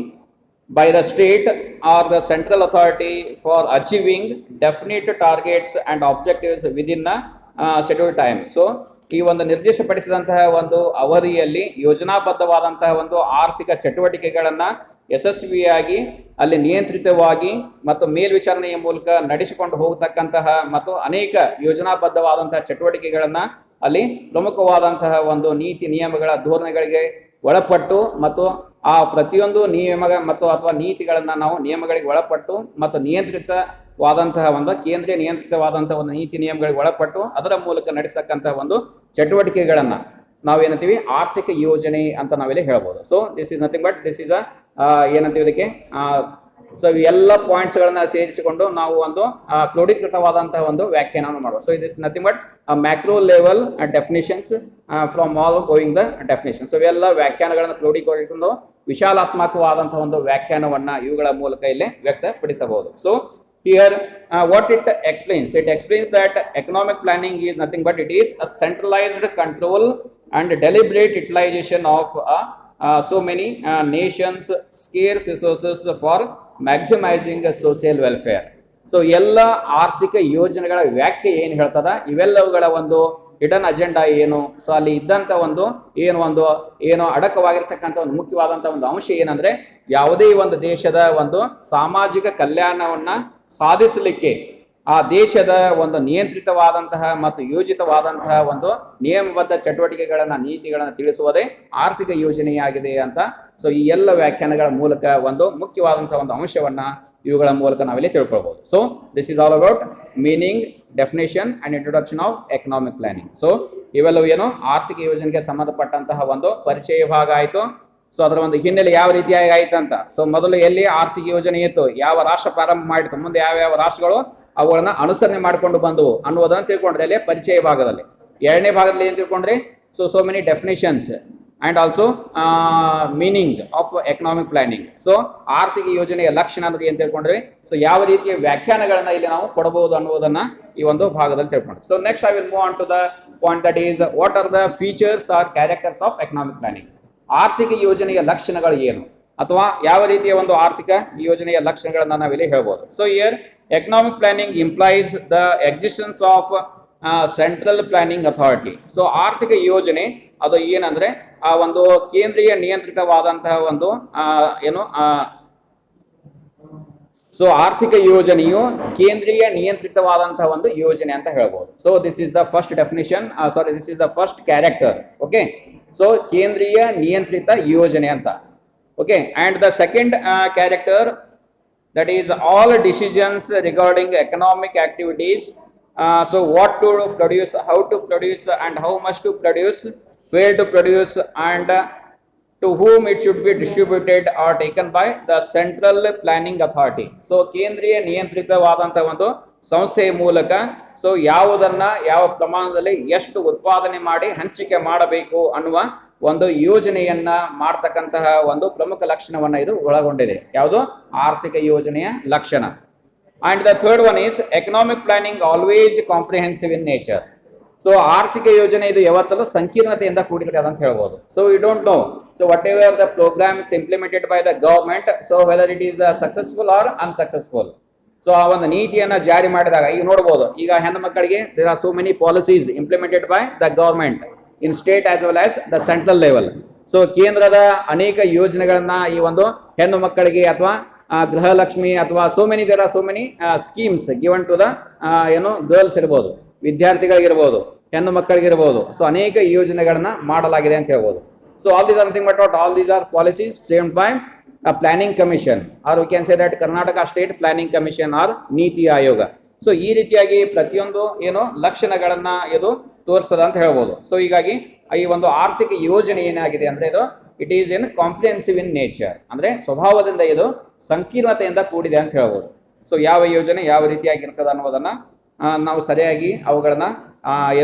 by the state or the central authority for achieving definite targets and objectives within a scheduled time. So ಈ ಒಂದು ನಿರ್ದಿಷ್ಟಪಡಿಸಿದಂತಹ ಒಂದು ಅವಧಿಯಲ್ಲಿ ಯೋಜನಾಬದ್ಧವಾದಂತಹ ಒಂದು ಆರ್ಥಿಕ ಚಟುವಟಿಕೆಗಳನ್ನ ಯಶಸ್ವಿಯಾಗಿ ಅಲ್ಲಿ ನಿಯಂತ್ರಿತವಾಗಿ ಮತ್ತು ಮೇಲ್ವಿಚಾರಣೆಯ ಮೂಲಕ ನಡೆಸಿಕೊಂಡು ಹೋಗತಕ್ಕಂತಹ ಮತ್ತು ಅನೇಕ ಯೋಜನಾಬದ್ಧವಾದಂತಹ ಚಟುವಟಿಕೆಗಳನ್ನ ಅಲ್ಲಿ ಪ್ರಮುಖವಾದಂತಹ ಒಂದು ನೀತಿ ನಿಯಮಗಳ ಧೋರಣೆಗಳಿಗೆ ಒಳಪಟ್ಟು ಮತ್ತು ಆ ಪ್ರತಿಯೊಂದು ನಿಯಮ ಮತ್ತು ಅಥವಾ ನೀತಿಗಳನ್ನ ನಾವು ನಿಯಮಗಳಿಗೆ ಒಳಪಟ್ಟು ಮತ್ತು ನಿಯಂತ್ರಿತವಾದಂತಹ ಒಂದು ಕೇಂದ್ರೀಯ ನಿಯಂತ್ರಿತವಾದಂತಹ ಒಂದು ನೀತಿ ನಿಯಮಗಳಿಗೆ ಒಳಪಟ್ಟು ಅದರ ಮೂಲಕ ನಡೆಸತಕ್ಕಂತಹ ಒಂದು ಚಟುವಟಿಕೆಗಳನ್ನ ನಾವೇನಂತೀವಿ ಆರ್ಥಿಕ ಯೋಜನೆ ಅಂತ ನಾವಿಲ್ಲಿ ಹೇಳ್ಬೋದು. So this is nothing but this is ಏನಂತೀವಿ ಇದಕ್ಕೆ ಸೊ ಎಲ್ಲ ಪಾಯಿಂಟ್ಸ್ ಗಳನ್ನ ಸೇರಿಸಿಕೊಂಡು ನಾವು ಒಂದು ಕ್ರೋಢೀಕೃತವಾದಂತಹ ಒಂದು ವ್ಯಾಖ್ಯಾನವನ್ನು ಮಾಡುವ. So is nothing but macro level definitions from all going the definition. So ಇವೆಲ್ಲ ವ್ಯಾಖ್ಯಾನಗಳನ್ನು ಕ್ರೋಢೀಕರಿಸಿಕೊಂಡು ವಿಶಾಲಾತ್ಮಕವಾದಂತಹ ಒಂದು ವ್ಯಾಖ್ಯಾನವನ್ನ ಇವುಗಳ ಮೂಲಕ ಇಲ್ಲಿ ವ್ಯಕ್ತಪಡಿಸಬಹುದು. So here what it explains that economic planning is nothing but it is a centralized control and deliberate utilization of so many nations scarce resources for maximizing social welfare. So ಎಲ್ಲ ಆರ್ಥಿಕ ಯೋಜನೆಗಳ ವ್ಯಾಖ್ಯೆ ಏನ್ ಹೇಳ್ತದ, ಇವೆಲ್ಲವುಗಳ ಒಂದು ಹಿಡನ್ ಅಜೆಂಡಾ ಏನು, so ಅಲ್ಲಿ ಇದ್ದಂತ ಒಂದು ಏನು ಅಡಕವಾಗಿರ್ತಕ್ಕಂಥ ಒಂದು ಮುಖ್ಯವಾದಂತಹ ಒಂದು ಅಂಶ ಏನಂದ್ರೆ ಯಾವುದೇ ಒಂದು ದೇಶದ ಒಂದು ಸಾಮಾಜಿಕ ಕಲ್ಯಾಣವನ್ನ ಸಾಧಿಸಲಿಕ್ಕೆ ಆ ದೇಶದ ಒಂದು ನಿಯಂತ್ರಿತವಾದಂತಹ ಮತ್ತು ಯೋಜಿತವಾದಂತಹ ಒಂದು ನಿಯಮಬದ್ಧ ಚಟುವಟಿಕೆಗಳನ್ನ ನೀತಿಗಳನ್ನ ತಿಳಿಸುವುದೇ ಆರ್ಥಿಕ ಯೋಜನೆಯಾಗಿದೆ ಅಂತ. ಸೊ ಈ ಎಲ್ಲ ವ್ಯಾಖ್ಯಾನಗಳ ಮೂಲಕ ಒಂದು ಮುಖ್ಯವಾದಂತಹ ಒಂದು ಅಂಶವನ್ನ ಇವುಗಳ ಮೂಲಕ ನಾವಿಲ್ಲಿ ತಿಳ್ಕೊಳ್ಬಹುದು. So this is all about meaning, definition and introduction of economic planning. So ಇವೆಲ್ಲವೂ ಏನು ಆರ್ಥಿಕ ಯೋಜನೆಗೆ ಸಂಬಂಧಪಟ್ಟಂತಹ ಒಂದು ಪರಿಚಯ ಭಾಗ ಆಯ್ತು. ಸೊ ಅದರ ಒಂದು ಹಿನ್ನೆಲೆ ಯಾವ ರೀತಿಯಾಗಿ ಆಯ್ತಂತ, ಸೊ ಮೊದಲು ಎಲ್ಲಿ ಆರ್ಥಿಕ ಯೋಜನೆ ಇತ್ತು, ಯಾವ ರಾಷ್ಟ್ರ ಪ್ರಾರಂಭ ಮಾಡಿತ್ತು, ಮುಂದೆ ಯಾವ ರಾಷ್ಟ್ರಗಳು ಅವುಗಳನ್ನ ಅನುಸರಣೆ ಮಾಡಿಕೊಂಡು ಬಂದವು ಅನ್ನುವುದನ್ನು ತಿಳ್ಕೊಂಡ್ರೆ ಅಲ್ಲಿ ಪರಿಚಯ ಭಾಗದಲ್ಲಿ. ಎರಡನೇ ಭಾಗದಲ್ಲಿ ಏನ್ ತಿಳ್ಕೊಂಡ್ರಿ, so many definitions and also meaning of economic planning. So ಆರ್ಥಿಕ ಯೋಜನೆಯ ಲಕ್ಷಣ ಅನ್ನೋದು ಏನ್ ತಿಳ್ಕೊಂಡ್ರಿ, ಸೊ ಯಾವ ರೀತಿಯ ವ್ಯಾಖ್ಯಾನಗಳನ್ನ ಇಲ್ಲಿ ನಾವು ಕೊಡಬಹುದು ಅನ್ನುವುದನ್ನ ಈ ಒಂದು ಭಾಗದಲ್ಲಿ ತಿಳ್ಕೊಂಡ್ರಿ. So next I will move on to the point that is what are the features or characters of economic planning. ಆರ್ಥಿಕ ಯೋಜನೆಯ ಲಕ್ಷಣಗಳು ಏನು ಅಥವಾ ಯಾವ ರೀತಿಯ ಒಂದು ಆರ್ಥಿಕ ಯೋಜನೆಯ ಲಕ್ಷಣಗಳನ್ನ ನಾವಿಲ್ಲಿ ಹೇಳ್ಬೋದು. So here economic planning implies the existence of central planning authority. So ಆರ್ಥಿಕ ಯೋಜನೆ ಅದು ಏನಂದ್ರೆ ಆ ಒಂದು ಕೇಂದ್ರೀಯ ನಿಯಂತ್ರಿತವಾದಂತಹ ಒಂದು ಸೊ ಆರ್ಥಿಕ ಯೋಜನೆಯು ಕೇಂದ್ರೀಯ ನಿಯಂತ್ರಿತವಾದಂತಹ ಒಂದು ಯೋಜನೆ ಅಂತ ಹೇಳ್ಬೋದು. So this is the first definition, this is the first character. Okay, so ಕೇಂದ್ರೀಯ ನಿಯಂತ್ರಿತ ಯೋಜನೆ ಅಂತ. Okay, and the second character that is all decisions regarding economic activities, so what to produce, how to produce and how much to produce, where to produce and to whom it should be distributed are taken by the central planning authority. So ಕೇಂದ್ರೀಯ ನಿಯಂತ್ರಿತವಾದಂತಹ ಒಂದು ಸಂಸ್ಥೆಯ ಮೂಲಕ so ಯಾವುದನ್ನ ಯಾವ ಪ್ರಮಾಣದಲ್ಲಿ ಎಷ್ಟು ಉತ್ಪಾದನೆ ಮಾಡಿ ಹಂಚಿಕೆ ಮಾಡಬೇಕು ಅನ್ನುವ ಒಂದು ಯೋಜನೆಯನ್ನ ಮಾಡ್ತಕ್ಕಂತಹ ಒಂದು ಪ್ರಮುಖ ಲಕ್ಷಣವನ್ನ ಇದು ಒಳಗೊಂಡಿದೆ. ಯಾವುದು? ಆರ್ಥಿಕ ಯೋಜನೆಯ ಲಕ್ಷಣ. And the third one is economic planning always comprehensive in nature. So ಆರ್ಥಿಕ ಯೋಜನೆ ಇದು ಯಾವತ್ತಲೂ ಸಂಕೀರ್ಣತೆಯಿಂದ ಕೂಡಿದೆ ಅಂತ ಹೇಳ್ಬೋದು. So you don't know so whatever the programs implemented by the government, so whether it is successful or unsuccessful. So ಆ ಒಂದು ನೀತಿಯನ್ನ ಜಾರಿ ಮಾಡಿದಾಗ ಈಗ ನೋಡಬಹುದು, ಈಗ ಹೆಣ್ಣು ಮಕ್ಕಳಿಗೆ there are so many policies implemented by the government in state as well as the central level. So ಕೇಂದ್ರದ ಅನೇಕ ಯೋಜನೆಗಳನ್ನ ಈ ಒಂದು ಹೆಣ್ಣು ಮಕ್ಕಳಿಗೆ ಅಥವಾ ಗೃಹಲಕ್ಷ್ಮಿ ಅಥವಾ so many there are so many schemes given to the girls ಇರ್ಬೋದು, ವಿದ್ಯಾರ್ಥಿಗಳಿಗಿರ್ಬೋದು, ಹೆಣ್ಣು ಮಕ್ಕಳಿಗಿರ್ಬೋದು. ಸೊ ಅನೇಕ ಯೋಜನೆಗಳನ್ನ ಮಾಡಲಾಗಿದೆ ಅಂತ ಹೇಳ್ಬೋದು. So all these are nothing but what all these R policies framed by a planning commission, or we can say that Karnataka State Planning Commission or Niti Ayoga. So ಈ ರೀತಿಯಾಗಿ ಪ್ರತಿಯೊಂದು ಲಕ್ಷಣಗಳನ್ನ ಇದು ತೋರಿಸದ ಅಂತ ಹೇಳ್ಬೋದು. ಸೊ ಹೀಗಾಗಿ ಈ ಒಂದು ಆರ್ಥಿಕ ಯೋಜನೆ ಏನಾಗಿದೆ ಅಂದ್ರೆ ಇದು it is in comprehensive in nature, ಅಂದ್ರೆ ಸ್ವಭಾವದಿಂದ ಇದು ಸಂಕೀರ್ಣತೆಯಿಂದ ಕೂಡಿದೆ ಅಂತ ಹೇಳ್ಬೋದು. ಸೊ ಯಾವ ಯೋಜನೆ ಯಾವ ರೀತಿಯಾಗಿರ್ತದೆ ಅನ್ನೋದನ್ನ ನಾವು ಸರಿಯಾಗಿ ಅವುಗಳನ್ನ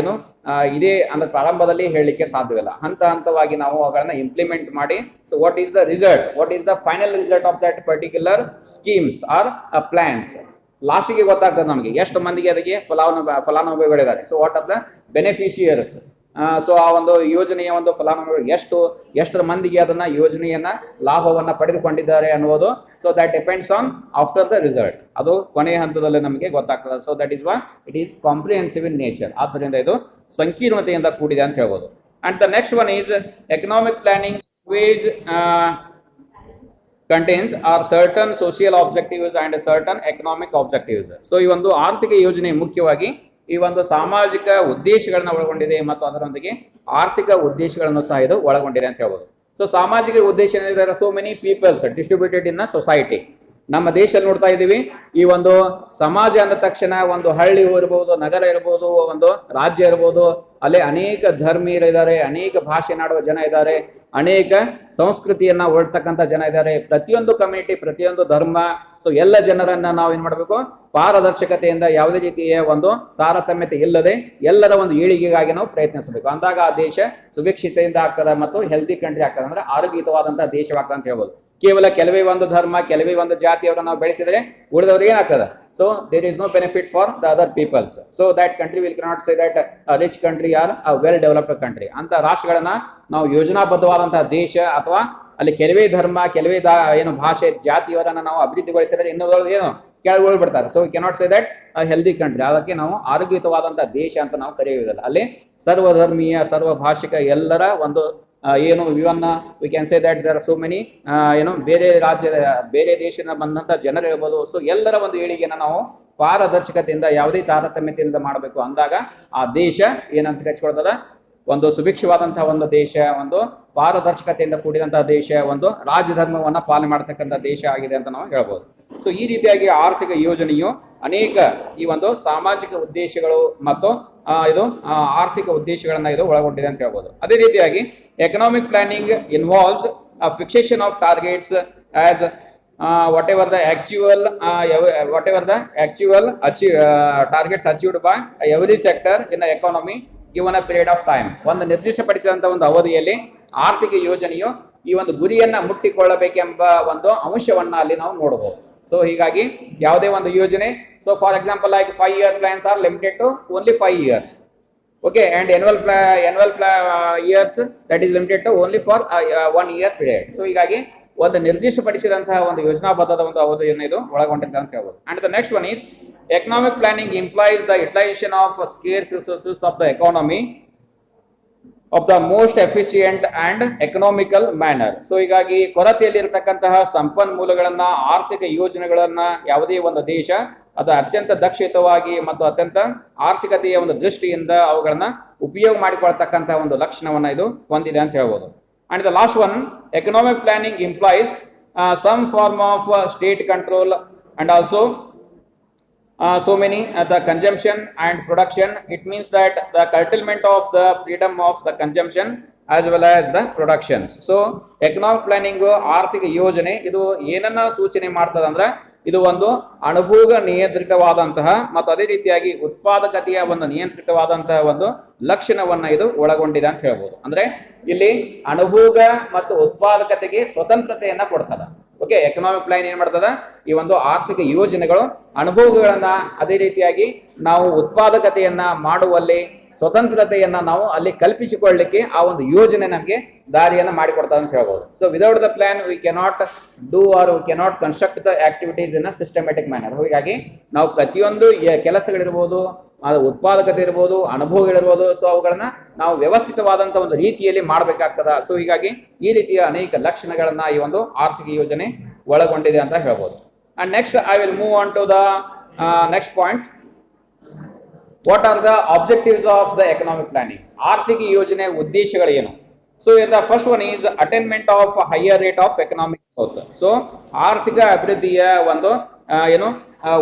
ಇದೇ ಅಂದ್ರೆ ಪ್ರಾರಂಭದಲ್ಲಿ ಹೇಳಲಿಕ್ಕೆ ಸಾಧ್ಯವಿಲ್ಲ. ಹಂತ ಹಂತವಾಗಿ ನಾವು ಅವುಗಳನ್ನ ಇಂಪ್ಲಿಮೆಂಟ್ ಮಾಡಿ so what is the result, what is the final result of that particular schemes or plans, ಲಾಸ್ಟಿಗೆ ಗೊತ್ತಾಗ್ತದೆ ನಮಗೆ ಎಷ್ಟು ಮಂದಿಗೆ ಅದಕ್ಕೆ ಫಲಾನುಭವಿಗಳಿದ್ದಾರೆ. So what are the beneficiaries, so ಆ ಒಂದು ಯೋಜನೆಯ ಒಂದು ಫಲಾನುಭವಿಗಳು ಎಷ್ಟರ ಮಂದಿಗೆ ಅದನ್ನ ಯೋಜನೆಯನ್ನ ಲಾಭವನ್ನ ಪಡೆದುಕೊಂಡಿದ್ದಾರೆ ಅನ್ನೋದು. So that depends on after the result, ಅದು ಕೊನೆಯ ಹಂತದಲ್ಲಿ ನಮಗೆ ಗೊತ್ತಾಗ್ತದೆ. So that is what it is comprehensive in nature, ಆದ್ದರಿಂದ ಇದು ಸಂಕೀರ್ಣತೆಯಿಂದ ಕೂಡಿದೆ ಅಂತ ಹೇಳ್ಬೋದು. And the next one is economic planning ways contains are certain social objectives and certain economic objectives. So ಈ ಒಂದು ಆರ್ಥಿಕ ಯೋಜನೆ ಮುಖ್ಯವಾಗಿ ಈ ಒಂದು ಸಾಮಾಜಿಕ ಉದ್ದೇಶಗಳನ್ನ ಒಳಗೊಂಡಿದೆ ಮತ್ತು ಅದರೊಂದಿಗೆ ಆರ್ಥಿಕ ಉದ್ದೇಶಗಳನ್ನು ಸಹ ಇದು ಒಳಗೊಂಡಿದೆ ಅಂತ ಹೇಳ್ಬೋದು. ಸೊ ಸಾಮಾಜಿಕ ಉದ್ದೇಶ ಏನಿದೆ, so many people's distributed in society. ನಮ್ಮ ದೇಶ ನೋಡ್ತಾ ಇದ್ದೀವಿ, ಈ ಒಂದು ಸಮಾಜ ಅಂದ ತಕ್ಷಣ ಒಂದು ಹಳ್ಳಿ ಇರ್ಬೋದು, ನಗರ ಇರ್ಬೋದು, ಒಂದು ರಾಜ್ಯ ಇರ್ಬೋದು, ಅಲ್ಲಿ ಅನೇಕ ಧರ್ಮೀಯರಿದ್ದಾರೆ, ಅನೇಕ ಭಾಷೆ ನಾಡುವ ಜನ ಇದ್ದಾರೆ, ಅನೇಕ ಸಂಸ್ಕೃತಿಯನ್ನ ಹೊರತಕ್ಕಂಥ ಜನ ಇದ್ದಾರೆ. ಪ್ರತಿಯೊಂದು ಕಮ್ಯುನಿಟಿ, ಪ್ರತಿಯೊಂದು ಧರ್ಮ, ಸೊ ಎಲ್ಲ ಜನರನ್ನ ನಾವು ಏನ್ ಮಾಡ್ಬೇಕು, ಪಾರದರ್ಶಕತೆಯಿಂದ ಯಾವುದೇ ರೀತಿಯ ಒಂದು ತಾರತಮ್ಯತೆ ಇಲ್ಲದೆ ಎಲ್ಲರ ಒಂದು ಏಳಿಗೆಗಾಗಿ ನಾವು ಪ್ರಯತ್ನಿಸಬೇಕು. ಅಂದಾಗ ಆ ದೇಶ ಸುಭಿಕ್ಷಿತೆಯಿಂದ ಆಗ್ತದೆ ಮತ್ತು ಹೆಲ್ದಿ ಕಂಟ್ರಿ ಆಗ್ತದೆ, ಅಂದ್ರೆ ಆರೋಗ್ಯಯುತವಾದಂತಹ ದೇಶವಾಗ್ತದೆ ಅಂತ ಹೇಳ್ಬೋದು. ಕೇವಲ ಕೆಲವೇ ಒಂದು ಧರ್ಮ, ಕೆಲವೇ ಒಂದು ಜಾತಿಯವರನ್ನು ನಾವು ಬೆಳೆಸಿದ್ರೆ ಉಳಿದವ್ರಿಗೆ ಏನಾಗ್ತದೆ, so there is no benefit for the other peoples. So that country will not say that rich country or a well developed country. ಅಂತ ರಾಷ್ಟ್ರಗಳನ್ನ ನಾವು ಯೋಜನಾಬದ್ಧವಾದಂತಹ ದೇಶ ಅಥವಾ ಅಲ್ಲಿ ಕೆಲವೇ ಧರ್ಮ, ಕೆಲವೇ ಭಾಷೆ, ಜಾತಿಯವರನ್ನ ನಾವು ಅಭಿವೃದ್ಧಿಗೊಳಿಸಿದ್ರೆ ಇನ್ನೊಂದು ಕೆಳಗೆ ಬಿಡ್ತಾರೆ. So we cannot say that healthy country. ಅದಕ್ಕೆ ನಾವು ಆರೋಗ್ಯಯುತವಾದಂತಹ ದೇಶ ಅಂತ ನಾವು ಕರೆಯುವುದಿಲ್ಲ. ಅಲ್ಲಿ ಸರ್ವಧರ್ಮೀಯ, ಸರ್ವ ಭಾಷಿಕ ಎಲ್ಲರ ಒಂದು ಇವನ್ನ we can say that there are so many ಬೇರೆ ರಾಜ್ಯದ, ಬೇರೆ ದೇಶದಿಂದ ಬಂದಂತ ಜನರು ಇರ್ಬೋದು. ಸೊ ಎಲ್ಲರ ಒಂದು ಏಳಿಗೆನ ನಾವು ಪಾರದರ್ಶಕತೆಯಿಂದ, ಯಾವುದೇ ತಾರತಮ್ಯತೆಯಿಂದ ಮಾಡಬೇಕು. ಅಂದಾಗ ಆ ದೇಶ ಏನಂತ ಕರೆಸಿಕೊಳ್ತದ, ಒಂದು ಸುಭಿಕ್ಷವಾದಂತಹ ಒಂದು ದೇಶ, ಒಂದು ಪಾರದರ್ಶಕತೆಯಿಂದ ಕೂಡಿದಂತಹ ದೇಶ, ಒಂದು ರಾಜಧರ್ಮವನ್ನ ಪಾಲನೆ ಮಾಡತಕ್ಕಂಥ ದೇಶ ಆಗಿದೆ ಅಂತ ನಾವು ಹೇಳ್ಬೋದು. ಸೊ ಈ ರೀತಿಯಾಗಿ ಆರ್ಥಿಕ ಯೋಜನೆಯು ಅನೇಕ ಈ ಒಂದು ಸಾಮಾಜಿಕ ಉದ್ದೇಶಗಳು ಮತ್ತು ಇದು ಆರ್ಥಿಕ ಉದ್ದೇಶಗಳನ್ನ ಇದು ಒಳಗೊಂಡಿದೆ ಅಂತ ಹೇಳ್ಬೋದು. ಅದೇ ರೀತಿಯಾಗಿ economic planning involves fixation of targets as whatever the actual targets achieved by every sector in the economy given a period of time. ಒಂದು ನಿರ್ದಿಷ್ಟಪಡಿಸಿದಂತ ಒಂದು ಅವಧಿಯಲ್ಲಿ ಆರ್ಥಿಕ ಯೋಜನೆಯು ಈ ಒಂದು ಗುರಿಯನ್ನ ಮುಟ್ಟಿಕೊಳ್ಳಬೇಕೆಂಬ ಒಂದು ಅಂಶವನ್ನ ಅಲ್ಲಿ ನಾವು ನೋಡಬಹುದು. ಸೊ ಹೀಗಾಗಿ ಯಾವುದೇ ಒಂದು ಯೋಜನೆ, so for example like 5-year plans are limited to only 5 years. Okay, and annual years that is limited to only for 1 year period. So ಹೀಗಾಗಿ ಒಂದು ನಿರ್ದಿಷ್ಟಪಡಿಸಿದಂತಹ ಒಂದು ಯೋಜನಾಬದ್ಧದ ಒಂದು ಅವಧಿಯನ್ನು ಇದು ಒಳಗೊಂಡಿದೆ ಅಂತ ಹೇಳ್ಬೋದು. And the next one is economic planning implies the utilisation of scarce resources of the economy of the most efficient and economical manner. So ಹೀಗಾಗಿ ಕೊರತೆಯಲ್ಲಿರತಕ್ಕಂತಹ ಸಂಪನ್ಮೂಲಗಳನ್ನ, ಆರ್ಥಿಕ ಯೋಜನೆಗಳನ್ನ ಯಾವುದೇ ಒಂದು ದೇಶ ಅದು ಅತ್ಯಂತ ದಕ್ಷಿತವಾಗಿ ಮತ್ತು ಅತ್ಯಂತ ಆರ್ಥಿಕತೆಯ ಒಂದು ದೃಷ್ಟಿಯಿಂದ ಅವುಗಳನ್ನ ಉಪಯೋಗ ಮಾಡಿಕೊಳ್ತಕ್ಕಂತಹ ಒಂದು ಲಕ್ಷಣವನ್ನ ಇದು ಹೊಂದಿದೆ ಅಂತ ಹೇಳ್ಬೋದು. And the last one, economic planning implies some form of state control and also so many the consumption and production. It means that the curtailment of the freedom of the consumption as well as the productions. So economic planning ಆರ್ಥಿಕ ಯೋಜನೆ ಇದು ಏನನ್ನ ಸೂಚನೆ ಮಾಡ್ತದೆ ಅಂದ್ರೆ ಇದು ಒಂದು ಅನುಭೋಗ ನಿಯಂತ್ರಿತವಾದಂತಹ ಮತ್ತು ಅದೇ ರೀತಿಯಾಗಿ ಉತ್ಪಾದಕತೆಯ ಒಂದು ನಿಯಂತ್ರಿತವಾದಂತಹ ಒಂದು ಲಕ್ಷಣವನ್ನ ಇದು ಒಳಗೊಂಡಿದೆ ಅಂತ ಹೇಳ್ಬೋದು. ಅಂದ್ರೆ ಇಲ್ಲಿ ಅನುಭೋಗ ಮತ್ತು ಉತ್ಪಾದಕತೆಗೆ ಸ್ವತಂತ್ರತೆಯನ್ನ ಕೊಡ್ತದ. ಓಕೆ, ಎಕನಾಮಿಕ್ ಪ್ಲಾನ್ ಏನ್ ಮಾಡ್ತದ, ಈ ಒಂದು ಆರ್ಥಿಕ ಯೋಜನೆಗಳು ಅನುಭವಗಳನ್ನ, ಅದೇ ರೀತಿಯಾಗಿ ನಾವು ಉತ್ಪಾದಕತೆಯನ್ನ ಮಾಡುವಲ್ಲಿ ಸ್ವತಂತ್ರತೆಯನ್ನ ನಾವು ಅಲ್ಲಿ ಕಲ್ಪಿಸಿಕೊಳ್ಳಲಿಕ್ಕೆ ಆ ಒಂದು ಯೋಜನೆ ನಮಗೆ ದಾರಿಯನ್ನ ಮಾಡಿಕೊಡ್ತದೆ ಅಂತ ಹೇಳ್ಬೋದು. So without the plan we cannot do or we cannot construct the activities in a systematic manner. ಹೀಗಾಗಿ ನಾವು ಪ್ರತಿಯೊಂದು ಕೆಲಸಗಳಿರ್ಬೋದು, ಅದು ಉತ್ಪಾದಕತೆ ಇರ್ಬೋದು, ಅನುಭವಗಳಿರ್ಬೋದು, ಸೊ ಅವುಗಳನ್ನ ನಾವು ವ್ಯವಸ್ಥಿತವಾದಂತ ಒಂದು ರೀತಿಯಲ್ಲಿ ಮಾಡಬೇಕಾಗ್ತದ. ಸೊ ಹೀಗಾಗಿ ಈ ರೀತಿಯ ಅನೇಕ ಲಕ್ಷಣಗಳನ್ನ ಈ ಒಂದು ಆರ್ಥಿಕ ಯೋಜನೆ ಒಳಗೊಂಡಿದೆ ಅಂತ ಹೇಳ್ಬೋದು. And next I will move on to the next point. What are the objectives of the economic planning? ಆರ್ಥಿಕ ಯೋಜನೆ ಉದ್ದೇಶಗಳು ಏನು? So the first one is attainment of higher rate of economic growth. So ಆರ್ಥಿಕ ಅಭಿವೃದ್ಧಿಯ ಒಂದು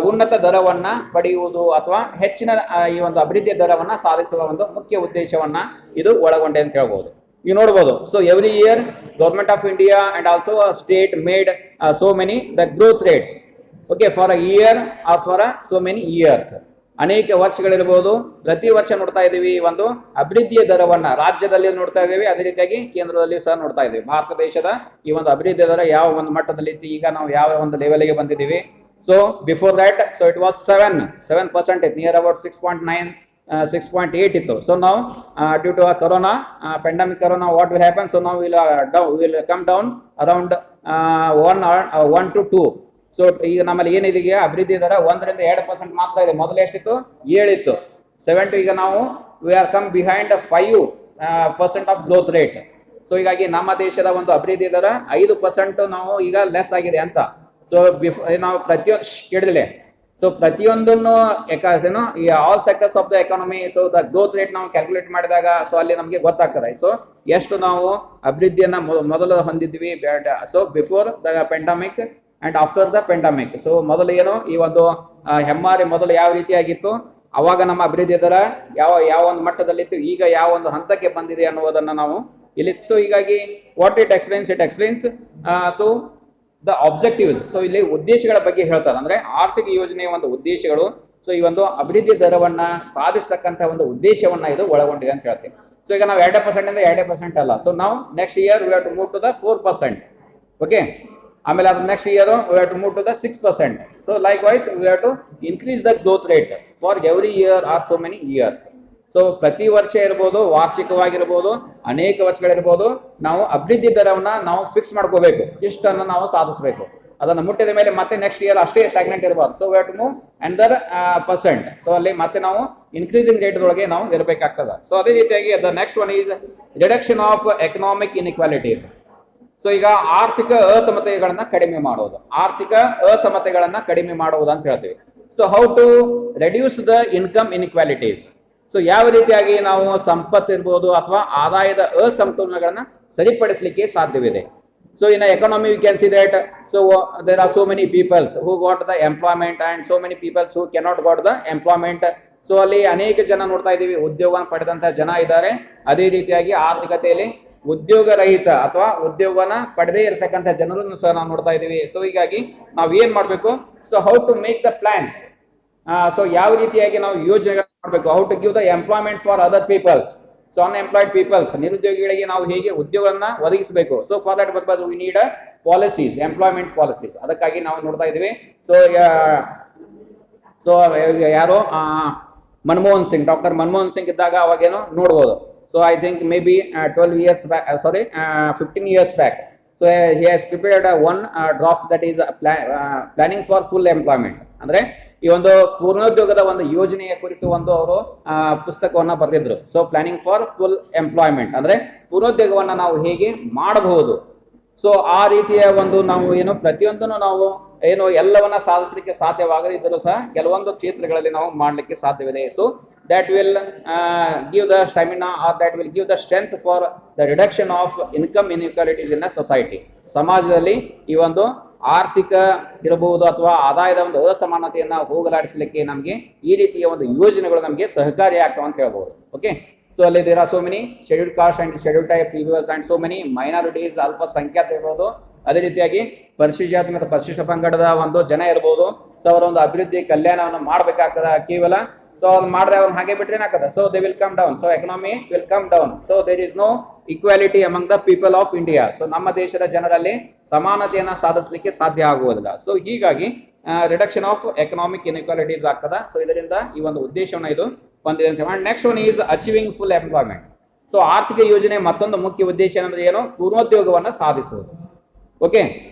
ಉನ್ನತ ದರವನ್ನ ಪಡೆಯುವುದು ಅಥವಾ ಹೆಚ್ಚಿನ ಈ ಒಂದು ಅಭಿವೃದ್ಧಿಯ ದರವನ್ನ ಸಾಧಿಸುವ ಒಂದು ಮುಖ್ಯ ಉದ್ದೇಶವನ್ನ ಇದು ಒಳಗೊಂಡೆ ಅಂತ ಹೇಳ್ಬೋದು. ನೀವು ನೋಡಬಹುದು. So every year government of India and also state made so many the growth rates, okay, for a year or for so many years. ಅನೇಕ ವರ್ಷಗಳಿರ್ಬೋದು, ಪ್ರತಿ ವರ್ಷ ನೋಡ್ತಾ ಇದ್ದೀವಿ ಒಂದು ಅಭಿವೃದ್ಧಿಯ ದರವನ್ನ ರಾಜ್ಯದಲ್ಲಿ ನೋಡ್ತಾ ಇದ್ದೀವಿ, ಅದೇ ರೀತಿಯಾಗಿ ಕೇಂದ್ರದಲ್ಲಿ ಸಹ ನೋಡ್ತಾ ಇದ್ದೀವಿ. ಭಾರತ ದೇಶದ ಈ ಒಂದು ಅಭಿವೃದ್ಧಿಯ ದರ ಯಾವ ಒಂದು ಮಟ್ಟದಲ್ಲಿ ಇತ್ತು, ಈಗ ನಾವು ಯಾವ ಒಂದು ಲೆವೆಲ್ಗೆ ಬಂದಿದ್ದೀವಿ. So before that, so it was 7%, near about 6.9, 6.8 ಇತ್ತು. So now due to a corona pandemic, what will happen? So now will come down around 1 to 2. So ಈಗ ನಮ್ಮಲ್ಲಿ ಏನಿದೆ, ಅಭಿವೃದ್ಧಿ ದರ 1ರಿಂದ 2% ಮಾತ್ರ ಇದೆ. ಮೊದಲು ಎಷ್ಟಿತ್ತು? 7 ಇತ್ತು. 7 ಈಗ ನಾವು we are come behind 5% of growth rate. So ಹೀಗಾಗಿ ನಮ್ಮ ದೇಶದ ಒಂದು ಅಭಿವೃದ್ಧಿ ದರ 5% ನಾವು ಈಗ ಲೆಸ್ ಆಗಿದೆ ಅಂತ. ಸೊ ನಾವು ಕೇಳಿದಿಲ್ಲ. ಸೊ ಪ್ರತಿಯೊಂದನ್ನು ಏನು ಈ all sectors of the economy, so the growth rate ನಾವು ಕ್ಯಾಲ್ಕುಲೇಟ್ ಮಾಡಿದಾಗ ಸೊ ಅಲ್ಲಿ ನಮಗೆ ಗೊತ್ತಾಗ್ತದೆ ಸೊ ಎಷ್ಟು ನಾವು ಅಭಿವೃದ್ಧಿಯನ್ನ ಮೊದಲು ಹೊಂದಿದ್ವಿ. So before the pandemic and after the pandemic. So ಮೊದಲು ಏನು ಈ ಒಂದು ಹೆಮ್ಮಾರಿ ಮೊದಲು ಯಾವ ರೀತಿಯಾಗಿತ್ತು, ಅವಾಗ ನಮ್ಮ ಅಭಿವೃದ್ಧಿ ದರ ಯಾವ ಒಂದು ಮಟ್ಟದಲ್ಲಿತ್ತು, ಈಗ ಯಾವ ಒಂದು ಹಂತಕ್ಕೆ ಬಂದಿದೆ ಅನ್ನುವುದನ್ನ ನಾವು ಇಲ್ಲಿ. ಸೊ ಹೀಗಾಗಿ what it explains so the objectives. So ಇಲ್ಲಿ ಉದ್ದೇಶಗಳ ಬಗ್ಗೆ ಹೇಳ್ತಾರೆ. ಅಂದ್ರೆ ಆರ್ಥಿಕ ಯೋಜನೆಯ ಒಂದು ಉದ್ದೇಶಗಳು, ಸೊ ಈ ಒಂದು ಅಭಿವೃದ್ಧಿ ದರವನ್ನ ಸಾಧಿಸತಕ್ಕಂತ ಒಂದು ಉದ್ದೇಶವನ್ನ ಇದು ಒಳಗೊಂಡಿದೆ ಅಂತ ಹೇಳ್ತೀವಿ. ಸೊ ಈಗ ನಾವು 2% ಇಂದ 2% ಅಲ್ಲ. ಸೊ ನಾವು next year we have to move to the 4%. Okay, ಆಮೇಲೆ ಅದ್ರ next year we have to move to the 6%. So likewise we have to increase the growth rate for every year or so many years. So ಪ್ರತಿ ವರ್ಷ ಇರ್ಬೋದು, ವಾರ್ಷಿಕವಾಗಿರ್ಬೋದು, ಅನೇಕ ವರ್ಷಗಳಿರ್ಬೋದು, ನಾವು ಅಭಿವೃದ್ಧಿ ದರವನ್ನ ನಾವು ಫಿಕ್ಸ್ ಮಾಡ್ಕೋಬೇಕು. ಇಷ್ಟನ್ನು ನಾವು ಸಾಧಿಸಬೇಕು. ಅದನ್ನು ಮುಟ್ಟಿದ ಮೇಲೆ ಮತ್ತೆ ನೆಕ್ಸ್ಟ್ ಇಯರ್ ಅಷ್ಟೇ ಸ್ಟಾಗ್ನೆಂಟ್ ಇರಬಾರ್ದು. So we have to move under %. So ಅಲ್ಲಿ ಮತ್ತೆ ನಾವು ಇನ್ಕ್ರೀಸಿಂಗ್ ರೇಟ್ ಒಳಗೆ ನಾವು ಇರಬೇಕಾಗ್ತದೆ. ಸೊ ಅದೇ ರೀತಿಯಾಗಿ the next one is reduction of economic inequalities. So ಈಗ ಆರ್ಥಿಕ ಅಸಮತೆಗಳನ್ನ ಕಡಿಮೆ ಮಾಡುವುದು, ಆರ್ಥಿಕ ಅಸಮತೆಗಳನ್ನ ಕಡಿಮೆ ಮಾಡುವುದು ಅಂತ ಹೇಳ್ತೀವಿ. So how to reduce the income inequalities. So ಯಾವ ರೀತಿಯಾಗಿ ನಾವು ಸಂಪತ್ತು ಇರ್ಬೋದು ಅಥವಾ ಆದಾಯದ ಅಸಮತೋಲನಗಳನ್ನ ಸರಿಪಡಿಸಲಿಕ್ಕೆ ಸಾಧ್ಯವಿದೆ. So in economy we can see that so there are so many peoples who got the employment and so many peoples who cannot got the employment. So ಅಲ್ಲಿ ಅನೇಕ ಜನ ನೋಡ್ತಾ ಇದ್ದೀವಿ, ಉದ್ಯೋಗ ಪಡೆದಂತಹ ಜನ ಇದ್ದಾರೆ. ಅದೇ ರೀತಿಯಾಗಿ ಆರ್ಥಿಕತೆಯಲ್ಲಿ ಉದ್ಯೋಗ ರಹಿತ ಅಥವಾ ಉದ್ಯೋಗನ ಪಡೆದೇ ಇರತಕ್ಕಂಥ ಜನರನ್ನು ಸಹ ನಾವು ನೋಡ್ತಾ ಇದ್ದೀವಿ. ಸೊ ಹೀಗಾಗಿ ನಾವು ಏನ್ ಮಾಡ್ಬೇಕು? So how to make the plans. So ಯಾವ ರೀತಿಯಾಗಿ ನಾವು ಯೋಜನೆಗಳನ್ನು ಮಾಡಬೇಕು? How to give the employment for other peoples. So unemployed peoples, ನಿರುದ್ಯೋಗಿಗಳಿಗೆ ನಾವು ಹೇಗೆ ಉದ್ಯೋಗಗಳನ್ನ ಒದಗಿಸಬೇಕು. So for that purpose we need policies, employment policies. ಅದಕ್ಕಾಗಿ ನಾವು ನೋಡ್ತಾ ಇದ್ದೀವಿ. ಸೊ ಯಾರು ಮನಮೋಹನ್ ಸಿಂಗ್, ಡಾಕ್ಟರ್ ಮನಮೋಹನ್ ಸಿಂಗ್ ಇದ್ದಾಗ ಅವಾಗೇನು ನೋಡ್ಬೋದು. So I think maybe 15 years back. So he has prepared one draft that is planning for full employment. ಅಂದ್ರೆ ಈ ಒಂದು ಪೂರ್ಣೋದ್ಯೋಗದ ಒಂದು ಯೋಜನೆಯ ಕುರಿತು ಒಂದು ಅವರು ಪುಸ್ತಕವನ್ನ ಬರೆದಿದ್ರು. So planning for full employment ಅಂದ್ರೆ ಪೂರ್ಣೋದ್ಯೋಗವನ್ನ ನಾವು ಹೇಗೆ ಮಾಡಬಹುದು. ಸೊ ಆ ರೀತಿಯ ಒಂದು ನಾವು ಏನು ಪ್ರತಿಯೊಂದನ್ನು ನಾವು ಏನು ಎಲ್ಲವನ್ನ ಸಾಧಿಸಲಿಕ್ಕೆ ಸಾಧ್ಯವಾಗದಿದ್ದರೂ ಸಹ ಕೆಲವೊಂದು ಕ್ಷೇತ್ರಗಳಲ್ಲಿ ನಾವು ಮಾಡಲಿಕ್ಕೆ ಸಾಧ್ಯವಿದೆ. So that will give the stamina or that will give the strength for the reduction of income inequalities in a society. ಸಮಾಜದಲ್ಲಿ ಈ ಒಂದು ಆರ್ಥಿಕ ಇರಬಹುದು ಅಥವಾ ಆದಾಯದ ಒಂದು ಅಸಮಾನತೆಯನ್ನ ಹೋಗಲಾಡಿಸಲಿಕ್ಕೆ ನಮಗೆ ಈ ರೀತಿಯ ಒಂದು ಯೋಜನೆಗಳು ನಮಗೆ ಸಹಕಾರಿ ಆಗ್ತವೆ ಅಂತ ಹೇಳ್ಬಹುದು. ಓಕೆ, ಸೊ ಅಲ್ಲಿ there are so many scheduled caste and scheduled type peoples and so many minorities, ಅಲ್ಪಸಂಖ್ಯಾತ ಇರ್ಬೋದು. ಅದೇ ರೀತಿಯಾಗಿ ಪರಿಶಿಷ್ಟ ಜಾತಿ ಮತ್ತು ಪರಿಶಿಷ್ಟ ಪಂಗಡದ ಒಂದು ಜನ ಇರ್ಬೋದು. ಸೊ ಅವರ ಒಂದು ಅಭಿವೃದ್ಧಿ ಕಲ್ಯಾಣವನ್ನು ಮಾಡಬೇಕಾಗ್ತದ. ಕೇವಲ ಸೊ ಅವ್ರು ಮಾಡದೆ ಅವ್ರನ್ನ ಹಾಗೆ ಬಿಟ್ರೆ ಏನಾಗ್ತದೆ, so they will come down, so economy will come down, so there is no equality among the people of India. So ನಮ್ಮ ದೇಶದ ಜನರಲ್ಲಿ ಸಮಾನತೆಯನ್ನ ಸಾಧಿಸಲಿಕ್ಕೆ ಸಾಧ್ಯ ಆಗುವುದಿಲ್ಲ. ಸೊ ಹೀಗಾಗಿ ರಿಡಕ್ಷನ್ ಆಫ್ ಎಕನಾಮಿಕ್ ಇನ್ಇಕ್ವಾಲಿಟೀಸ್ ಆಗ್ತದ. ಸೊ ಇದರಿಂದ ಈ ಒಂದು ಉದ್ದೇಶವನ್ನ ಇದು ಹೊಂದಿದೆ ಅಂತ ಹೇಳಿ. Next one is achieving full employment. So ಆರ್ಥಿಕ ಯೋಜನೆ ಮತ್ತೊಂದು ಮುಖ್ಯ ಉದ್ದೇಶ ಏನಂದ್ರೆ ಏನು, ಪೂರ್ಣೋದ್ಯೋಗವನ್ನ ಸಾಧಿಸುವುದು. ಓಕೆ,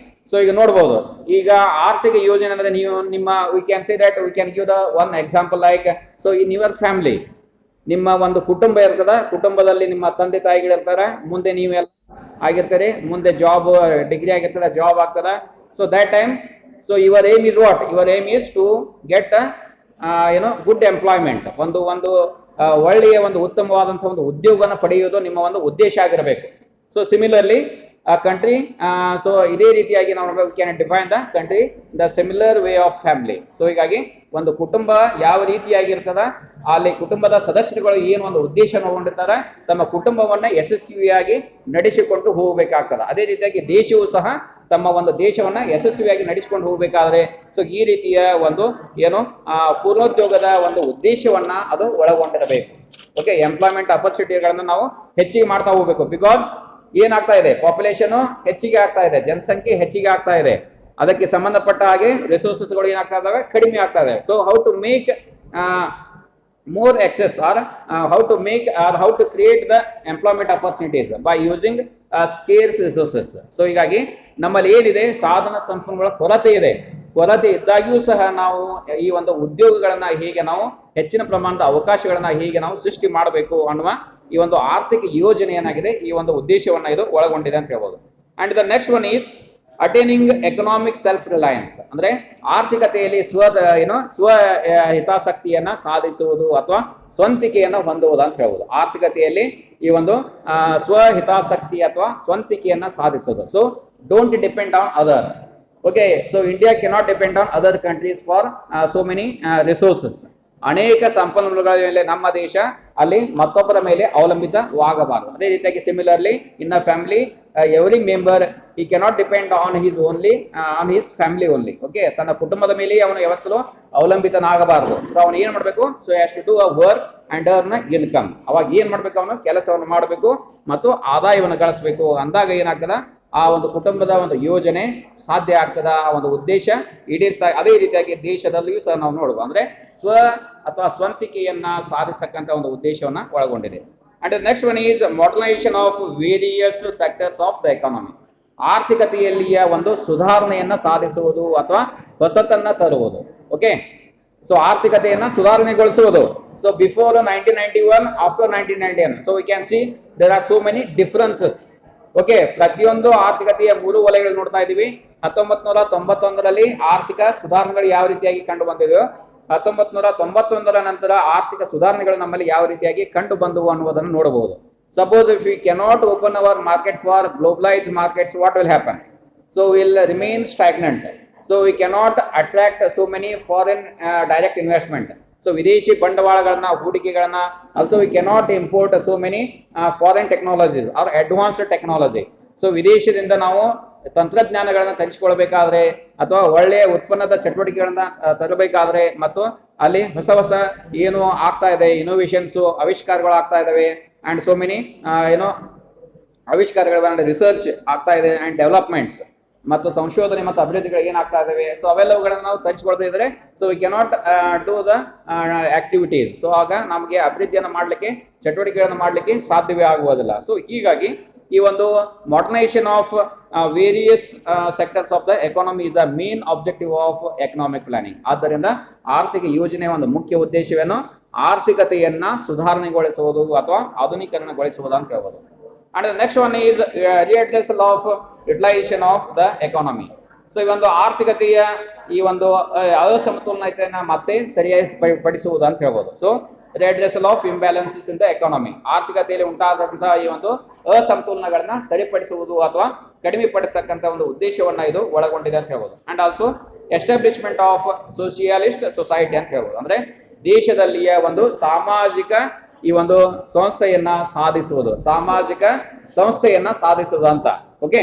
ಸೊ ಈಗ ನೋಡಬಹುದು, ಈಗ ಆರ್ಥಿಕ ಯೋಜನೆ ಅಂದ್ರೆ ನೀವು ನಿಮ್ಮ V can say that we can give the one example like, so in your family, ನಿಮ್ಮ ಒಂದು ಕುಟುಂಬ ಇರ್ತದ, ಕುಟುಂಬದಲ್ಲಿ ನಿಮ್ಮ ತಂದೆ ತಾಯಿಗಳಿರ್ತಾರೆ, ಮುಂದೆ ನೀವೆಲ್ಲ ಆಗಿರ್ತೀರಿ, ಮುಂದೆ ಜಾಬ್ ಡಿಗ್ರಿ ಆಗಿರ್ತದ, ಜಾಬ್ ಆಗ್ತದ. So that time, so your aim is what, your aim is to get good employment, ಒಂದು ಒಳ್ಳೆಯ ಒಂದು ಉತ್ತಮವಾದಂತಹ ಒಂದು ಉದ್ಯೋಗನ ಪಡೆಯುವುದು ನಿಮ್ಮ ಒಂದು ಉದ್ದೇಶ ಆಗಿರಬೇಕು. ಸೊ ಸಿಮಿಲರ್ಲಿ ಕಂಟ್ರಿ, ಸೊ ಇದೇ ರೀತಿಯಾಗಿ ನಾವು can define the country the similar way of family. So ಹೀಗಾಗಿ ಒಂದು ಕುಟುಂಬ ಯಾವ ರೀತಿಯಾಗಿರ್ತದ, ಅಲ್ಲಿ ಕುಟುಂಬದ ಸದಸ್ಯರುಗಳು ಏನು ಒಂದು ಉದ್ದೇಶ ನೋಡಿರ್ತಾರೆ, ತಮ್ಮ ಕುಟುಂಬವನ್ನ ಯಶಸ್ವಿಯಾಗಿ ನಡೆಸಿಕೊಂಡು ಹೋಗಬೇಕಾಗ್ತದೆ. ಅದೇ ರೀತಿಯಾಗಿ ದೇಶವು ಸಹ ತಮ್ಮ ಒಂದು ದೇಶವನ್ನ ಯಶಸ್ವಿಯಾಗಿ ನಡೆಸಿಕೊಂಡು ಹೋಗಬೇಕಾದ್ರೆ, ಸೊ ಈ ರೀತಿಯ ಒಂದು ಪೂರ್ಣೋದ್ಯೋಗದ ಒಂದು ಉದ್ದೇಶವನ್ನ ಅದು ಒಳಗೊಂಡಿರಬೇಕು. ಓಕೆ, ಎಂಪ್ಲಾಯ್ಮೆಂಟ್ ಅಪರ್ಚುನಿಟಿಗಳನ್ನ ನಾವು ಹೆಚ್ಚಿಗೆ ಮಾಡ್ತಾ ಹೋಗ್ಬೇಕು. ಬಿಕಾಸ್ ಏನಾಗ್ತಾ ಇದೆ, ಪಾಪ್ಯುಲೇಷನ್ ಹೆಚ್ಚಿಗೆ ಆಗ್ತಾ ಇದೆ, ಜನಸಂಖ್ಯೆ ಹೆಚ್ಚಿಗೆ ಆಗ್ತಾ ಇದೆ, ಅದಕ್ಕೆ ಸಂಬಂಧಪಟ್ಟ ಹಾಗೆ ರಿಸೋರ್ಸಸ್ಗಳು ಏನಾಗ್ತಾ ಇದಾವೆ, ಕಡಿಮೆ ಆಗ್ತಾ ಇದೆ. So how to make more access, or how to create the employment opportunities by using scarce resources. So ಹೀಗಾಗಿ ನಮ್ಮಲ್ಲಿ ಏನಿದೆ, ಸಾಧನ ಸಂಪನ್ಮೂಲ ಕೊರತೆ ಇದೆ. ಕೊರತೆ ಇದ್ದಾಗಿಯೂ ಸಹ ನಾವು ಈ ಒಂದು ಉದ್ಯೋಗಗಳನ್ನ ಹೇಗೆ ನಾವು ಹೆಚ್ಚಿನ ಪ್ರಮಾಣದ ಅವಕಾಶಗಳನ್ನ ಹೇಗೆ ನಾವು ಸೃಷ್ಟಿ ಮಾಡಬೇಕು ಅನ್ನುವ ಈ ಒಂದು ಆರ್ಥಿಕ ಯೋಜನೆ ಏನಾಗಿದೆ, ಈ ಒಂದು ಉದ್ದೇಶವನ್ನ ಇದು ಒಳಗೊಂಡಿದೆ ಅಂತ ಹೇಳ್ಬೋದು. And the next one is attaining economic self reliance. ಅಂದ್ರೆ ಆರ್ಥಿಕತೆಯಲ್ಲಿ ಸ್ವ ಹಿತಾಸಕ್ತಿಯನ್ನ ಸಾಧಿಸುವುದು ಅಥವಾ ಸ್ವಂತಿಕೆಯನ್ನ ಹೊಂದುವುದು ಅಂತ ಹೇಳ್ಬೋದು. ಆರ್ಥಿಕತೆಯಲ್ಲಿ ಈ ಒಂದು ಸ್ವ ಹಿತಾಸಕ್ತಿ ಅಥವಾ ಸ್ವಂತಿಕೆಯನ್ನ ಸಾಧಿಸುವುದು. So don't depend on others. Okay, so India cannot depend on other countries for so many resources. ಅನೇಕ ಸಂಪನ್ಮೂಲಗಳ ಮೇಲೆ ನಮ್ಮ ದೇಶ ಅಲ್ಲಿ ಮತ್ತೊಬ್ಬರ ಮೇಲೆ ಅವಲಂಬಿತವಾಗಬಾರದು. ಅದೇ ರೀತಿಯಾಗಿ similarly in a family, every member he cannot depend on his family only. Okay, ತನ್ನ ಕುಟುಂಬದ ಮೇಲೆ ಅವನು ಯಾವತ್ತೂ ಅವಲಂಬಿತನಾಗಬಾರದು. ಸೊ ಅವನು ಏನ್ ಮಾಡ್ಬೇಕು, so has to do a work and earn income. ಅವಾಗ ಏನ್ ಮಾಡ್ಬೇಕು, ಅವನು ಕೆಲಸವನ್ನು ಮಾಡಬೇಕು ಮತ್ತು ಆದಾಯವನ್ನು ಗಳಿಸಬೇಕು. ಅಂದಾಗ ಏನಾಗ್ತದ, ಆ ಒಂದು ಕುಟುಂಬದ ಒಂದು ಯೋಜನೆ ಸಾಧ್ಯ ಆಗ್ತದ, ಆ ಒಂದು ಉದ್ದೇಶ ಈಡೇರಿಸಿದಾಗ. ಅದೇ ರೀತಿಯಾಗಿ ದೇಶದಲ್ಲಿಯೂ ಸಹ ನಾವು ನೋಡುವ ಅಂದ್ರೆ ಅಥವಾ ಸ್ವಂತಿಕೆಯನ್ನ ಸಾಧಿಸಕ್ಕಂತ ಒಂದು ಉದ್ದೇಶವನ್ನ ಒಳಗೊಂಡಿದೆ. And next one is modernisation of various sectors of the economy. ಆರ್ಥಿಕತೆಯಲ್ಲಿಯ ಒಂದು ಸುಧಾರಣೆಯನ್ನ ಸಾಧಿಸುವುದು ಅಥವಾ ಹೊಸತನ್ನ ತರುವುದು. ಓಕೆ, ಸೊ ಆರ್ಥಿಕತೆಯನ್ನ ಸುಧಾರಣೆಗೊಳಿಸುವುದು. So before 1991, after 1991, so we can see there are so many differences. Okay, ಪ್ರತಿಯೊಂದು ಆರ್ಥಿಕತೆಯ 3 ವಲಯಗಳು ನೋಡ್ತಾ ಇದೀವಿ. 1991ರಲ್ಲಿ ಆರ್ಥಿಕ ಸುಧಾರಣೆಗಳು ಯಾವ ರೀತಿಯಾಗಿ ಕಂಡು ಬಂದಿದೆಯೋ, 1991ರ ನಂತರ ಆರ್ಥಿಕ ಸುಧಾರಣೆಗಳು ನಮ್ಮಲ್ಲಿ ಯಾವ ರೀತಿಯಾಗಿ ಕಂಡು ಬಂದವು ಅನ್ನುವುದನ್ನು ನೋಡಬಹುದು. Suppose if we cannot open our market for globalized markets, what will happen? So we'll remain stagnant. So we cannot attract so many foreign direct investment. So ವಿದೇಶಿ ಬಂಡವಾಳಗಳನ್ನ, ಹೂಡಿಕೆಗಳನ್ನ, also we cannot import so many foreign technologies or advanced technology. So ವಿದೇಶದಿಂದ ನಾವು ತಂತ್ರಜ್ಞಾನಗಳನ್ನ ತರಿಸಿಕೊಳ್ಬೇಕಾದ್ರೆ ಅಥವಾ ಒಳ್ಳೆಯ ಉತ್ಪನ್ನದ ಚಟುವಟಿಕೆಗಳನ್ನ ತರಬೇಕಾದ್ರೆ ಮತ್ತು ಅಲ್ಲಿ ಹೊಸ ಏನು ಆಗ್ತಾ ಇದೆ, ಇನೋವೇಷನ್ಸ್, ಆವಿಷ್ಕಾರಗಳು ಆಗ್ತಾ ಇದಾವೆ. ಅಂಡ್ ಸೋ ಮೆನಿ ಆವಿಷ್ಕಾರಗಳ ರಿಸರ್ಚ್ ಆಗ್ತಾ ಇದೆ ಅಂಡ್ ಡೆವಲಪ್ಮೆಂಟ್ಸ್ ಮತ್ತು ಸಂಶೋಧನೆ ಮತ್ತು ಅಭಿವೃದ್ಧಿಗಳು ಏನಾಗ್ತಾ ಇದಾವೆ. ಸೊ ಅವೆಲ್ಲವುಗಳನ್ನ ನಾವು ತರಿಸಿಕೊಳ್ತಾ ಇದ್ರೆ, so we cannot do the activities. So ಆಗ ನಮಗೆ ಅಭಿವೃದ್ಧಿಯನ್ನು ಮಾಡಲಿಕ್ಕೆ, ಚಟುವಟಿಕೆಗಳನ್ನು ಮಾಡಲಿಕ್ಕೆ ಸಾಧ್ಯವೇ ಆಗುವುದಿಲ್ಲ. ಸೊ ಹೀಗಾಗಿ ಈ ಒಂದು modernisation of various sectors of the economy is a main objective of economic planning. ಆದ್ದರಿಂದ ಆರ್ಥಿಕ ಯೋಜನೆಯ ಒಂದು ಮುಖ್ಯ ಉದ್ದೇಶವೇನು, ಆರ್ಥಿಕತೆಯನ್ನ ಸುಧಾರಣೆಗೊಳಿಸುವುದು ಅಥವಾ ಆಧುನೀಕರಣಗೊಳಿಸುವುದು ಅಂತ ಹೇಳ್ಬೋದು. And next one is redressal of utilisation of the economy. So ಈ ಒಂದು ಆರ್ಥಿಕತೆಯ ಈ ಒಂದು ಅಸಮತೋಲನತೆಯನ್ನ ಮತ್ತೆ ಸರಿಯಾಗಿ ಪಡಿಸುವುದು ಅಂತ ಹೇಳ್ಬೋದು. So redressal of imbalances in the economy, ಆರ್ಥಿಕತೆಯಲ್ಲಿ ಉಂಟಾದಂತಹ ಈ ಒಂದು ಅಸಮತೋಲನಗಳನ್ನ ಸರಿಪಡಿಸುವುದು ಅಥವಾ ಕಡಿಮೆ ಪಡಿಸಕ್ಕಂತ ಒಂದು ಉದ್ದೇಶವನ್ನ ಇದು ಒಳಗೊಂಡಿದೆ ಅಂತ ಹೇಳ್ಬೋದು. And also establishment of socialist society ಅಂತ ಹೇಳ್ಬೋದು. ಅಂದ್ರೆ ದೇಶದಲ್ಲಿಯ ಒಂದು ಸಾಮಾಜಿಕ ಈ ಒಂದು ಸಂಸ್ಥೆಯನ್ನ ಸಾಧಿಸುವುದು, ಸಾಮಾಜಿಕ ಸಂಸ್ಥೆಯನ್ನ ಸಾಧಿಸುವುದು ಅಂತ. ಓಕೆ,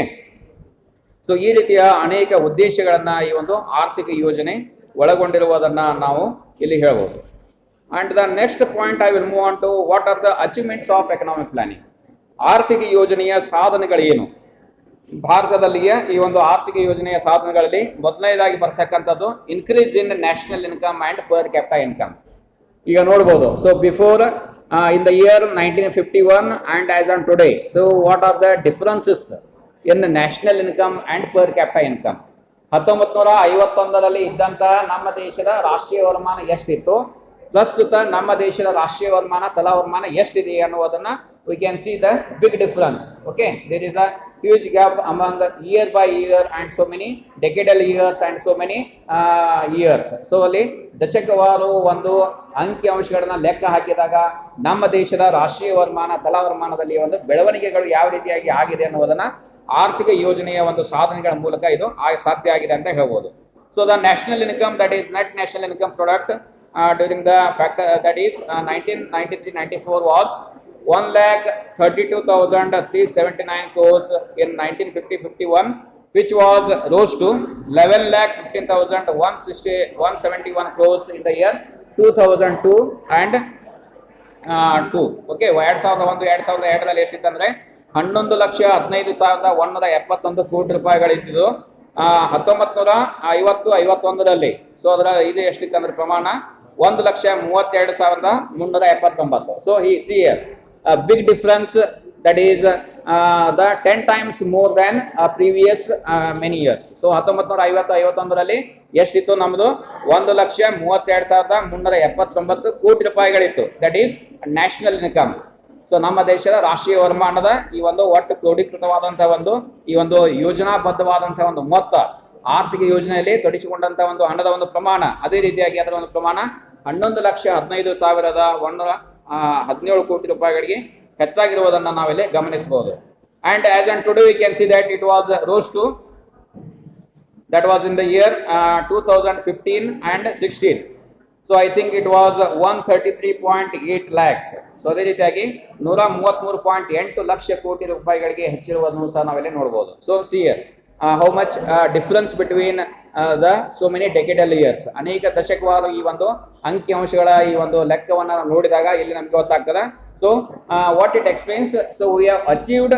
ಸೊ ಈ ರೀತಿಯ ಅನೇಕ ಉದ್ದೇಶಗಳನ್ನ ಈ ಒಂದು ಆರ್ಥಿಕ ಯೋಜನೆ ಒಳಗೊಂಡಿರುವುದನ್ನ ನಾವು ಇಲ್ಲಿ ಹೇಳ್ಬೋದು. And the next point I will move on to what are the achievements of economic planning. ಆರ್ಥಿಕ ಯೋಜನೆಯ ಸಾಧನೆಗಳೇನು? ಭಾರತದಲ್ಲಿಯ ಈ ಒಂದು ಆರ್ಥಿಕ ಯೋಜನೆಯ ಸಾಧನೆಗಳಲ್ಲಿ ಮೊದಲನೇದಾಗಿ ಬರ್ತಕ್ಕಂಥದ್ದು increase in national income and per capita income. ಈಗ ನೋಡಬಹುದು. So before in the year 1951 and as on today, so what are the differences in the national income and per capita income? 1951ರಲ್ಲಿ ಇದ್ದಂತಹ ನಮ್ಮ ದೇಶದ ರಾಷ್ಟ್ರೀಯ ವರಮಾನ ಎಷ್ಟಿತ್ತು, ಪ್ರಸ್ತುತ ನಮ್ಮ ದೇಶದ ರಾಷ್ಟ್ರೀಯ ವರಮಾನ ತಲಾ ವರಮಾನ ಎಷ್ಟಿದೆ ಅನ್ನುವುದನ್ನ we can see the big difference. Okay, there is a huge gap among year by year and so many decadal years and so many years. So ಅಲ್ಲಿ ದಶಕವಾರು ಒಂದು ಅಂಕಿ ಅಂಶಗಳನ್ನ ಲೆಕ್ಕ ಹಾಕಿದಾಗ ನಮ್ಮ ದೇಶದ ರಾಷ್ಟ್ರೀಯ ವರಮಾನ ತಲಾ ವರಮಾನದಲ್ಲಿ ಒಂದು ಬೆಳವಣಿಗೆಗಳು ಯಾವ ರೀತಿಯಾಗಿ ಆಗಿದೆ ಅನ್ನೋದನ್ನ ಆರ್ಥಿಕ ಯೋಜನೆಯ ಒಂದು ಸಾಧನೆಗಳ ಮೂಲಕ ಇದು ಸಾಧ್ಯ ಆಗಿದೆ ಅಂತ ಹೇಳ್ಬೋದು. So the national income, that is net national income product during the fact that is 1993-94 was 1,32,379 crores in 1950-51, which was rose to 11,15,171 crores in the year 2002 and 2. Okay, 2001-2002ರಲ್ಲಿ ಎಷ್ಟಿತ್ತಂದ್ರೆ 11,15,171 ಕೋಟಿ ರೂಪಾಯಿಗಳಿದ್ದು 1950-51ರಲ್ಲಿ ಸೊ ಅದರ ಇದು ಎಷ್ಟಿತ್ತಂದ್ರೆ ಪ್ರಮಾಣ 1,32,379. So he see a big difference, that is the 10 times more than previous many years. So 1950-51ರಲ್ಲಿ ಎಷ್ಟಿತ್ತು ನಮ್ದು 1,32,379 ಕೋಟಿ ರೂಪಾಯಿಗಳಿತ್ತು. That is national income. So ನಮ್ಮ ದೇಶದ ರಾಷ್ಟ್ರೀಯ ವರಮಾನದ ಈ ಒಂದು ಒಟ್ಟು ಕ್ರೋಢೀಕೃತವಾದಂತಹ ಒಂದು ಈ ಒಂದು ಯೋಜನಾಬದ್ಧವಾದಂತಹ ಒಂದು ಮೊತ್ತ, ಆರ್ಥಿಕ ಯೋಜನೆಯಲ್ಲಿ ತೊಡಗಿಸಿಕೊಂಡಂತಹ ಒಂದು ಹಣದ ಒಂದು ಪ್ರಮಾಣ, ಅದೇ ರೀತಿಯಾಗಿ ಅದರ ಒಂದು ಪ್ರಮಾಣ 11,15,117 ಕೋಟಿ ರೂಪಾಯಿಗಳಿಗೆ ಹೆಚ್ಚಾಗಿರುವುದನ್ನು ನಾವಿಲ್ಲಿ ಗಮನಿಸಬಹುದು. And as on today we can see that it was rose to, that was in the year 2015 and 16. So I think it was 133.8 lakhs. So ಅದೇ ರೀತಿಯಾಗಿ 133.8 ಲಕ್ಷ ಕೋಟಿ ರೂಪಾಯಿಗಳಿಗೆ ಹೆಚ್ಚಿರುವುದನ್ನು ಸಹ ನಾವಿಲ್ಲಿ ನೋಡಬಹುದು. So see how much difference between the so many decadal years. ಅನೇಕ ದಶಕವಾರು ಈ ಒಂದು ಅಂಕಿಅಂಶಗಳ ಈ ಒಂದು ಲೆಕ್ಕವನ್ನ ನೋಡಿದಾಗ ಇಲ್ಲಿ ನಮ್ಗೆ ಗೊತ್ತಾಗ್ತದೆ. So what it explains, so we have achieved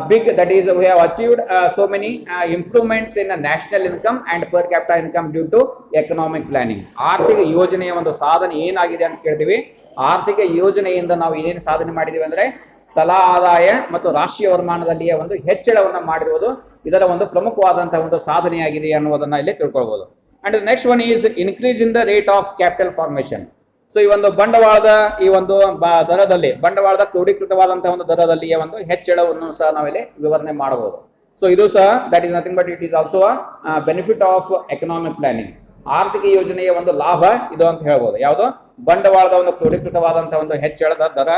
big, that is we have achieved so many improvements in national income and per capita income due to economic planning. ಆರ್ಥಿಕ ಯೋಜನೆಯ ಒಂದು ಸಾಧನೆ ಏನಾಗಿದೆ ಅಂತ ಕೇಳ್ತೀವಿ. ಆರ್ಥಿಕ ಯೋಜನೆಯಿಂದ ನಾವು ಏನೇನು ಸಾಧನೆ ಮಾಡಿದೀವಿ ಅಂದ್ರೆ ತಲಾ ಆದಾಯ ಮತ್ತು ರಾಷ್ಟ್ರೀಯ ವರಮಾನದಲ್ಲಿಯ ಒಂದು ಹೆಚ್ಚಳವನ್ನ ಮಾಡಿರುವುದು ಇದರ ಒಂದು ಪ್ರಮುಖವಾದಂತಹ ಒಂದು ಸಾಧನೆಯಾಗಿದೆ ಅನ್ನುವುದನ್ನ ಇಲ್ಲಿ ತಿಳ್ಕೊಳ್ಬಹುದು. And next one is increase in the rate of capital formation. So ಈ ಒಂದು ಬಂಡವಾಳದ ಈ ಒಂದು ದರದಲ್ಲಿ, ಬಂಡವಾಳದ ಕ್ರೋಢೀಕೃತವಾದಂತಹ ಒಂದು ದರದಲ್ಲಿಯ ಒಂದು ಹೆಚ್ಚಳವನ್ನು ಸಹ ನಾವಿಲ್ಲಿ ವಿವರಣೆ ಮಾಡಬಹುದು. ಸೊ ಇದು ಸಹ that is nothing but it is also benefit of economic planning. ಆರ್ಥಿಕ ಯೋಜನೆಯ ಒಂದು ಲಾಭ ಇದು ಅಂತ ಹೇಳ್ಬೋದು. ಯಾವುದು? ಬಂಡವಾಳದ ಒಂದು ಕ್ರೋಢೀಕೃತವಾದಂತಹ ಒಂದು ಹೆಚ್ಚಳದ ದರ,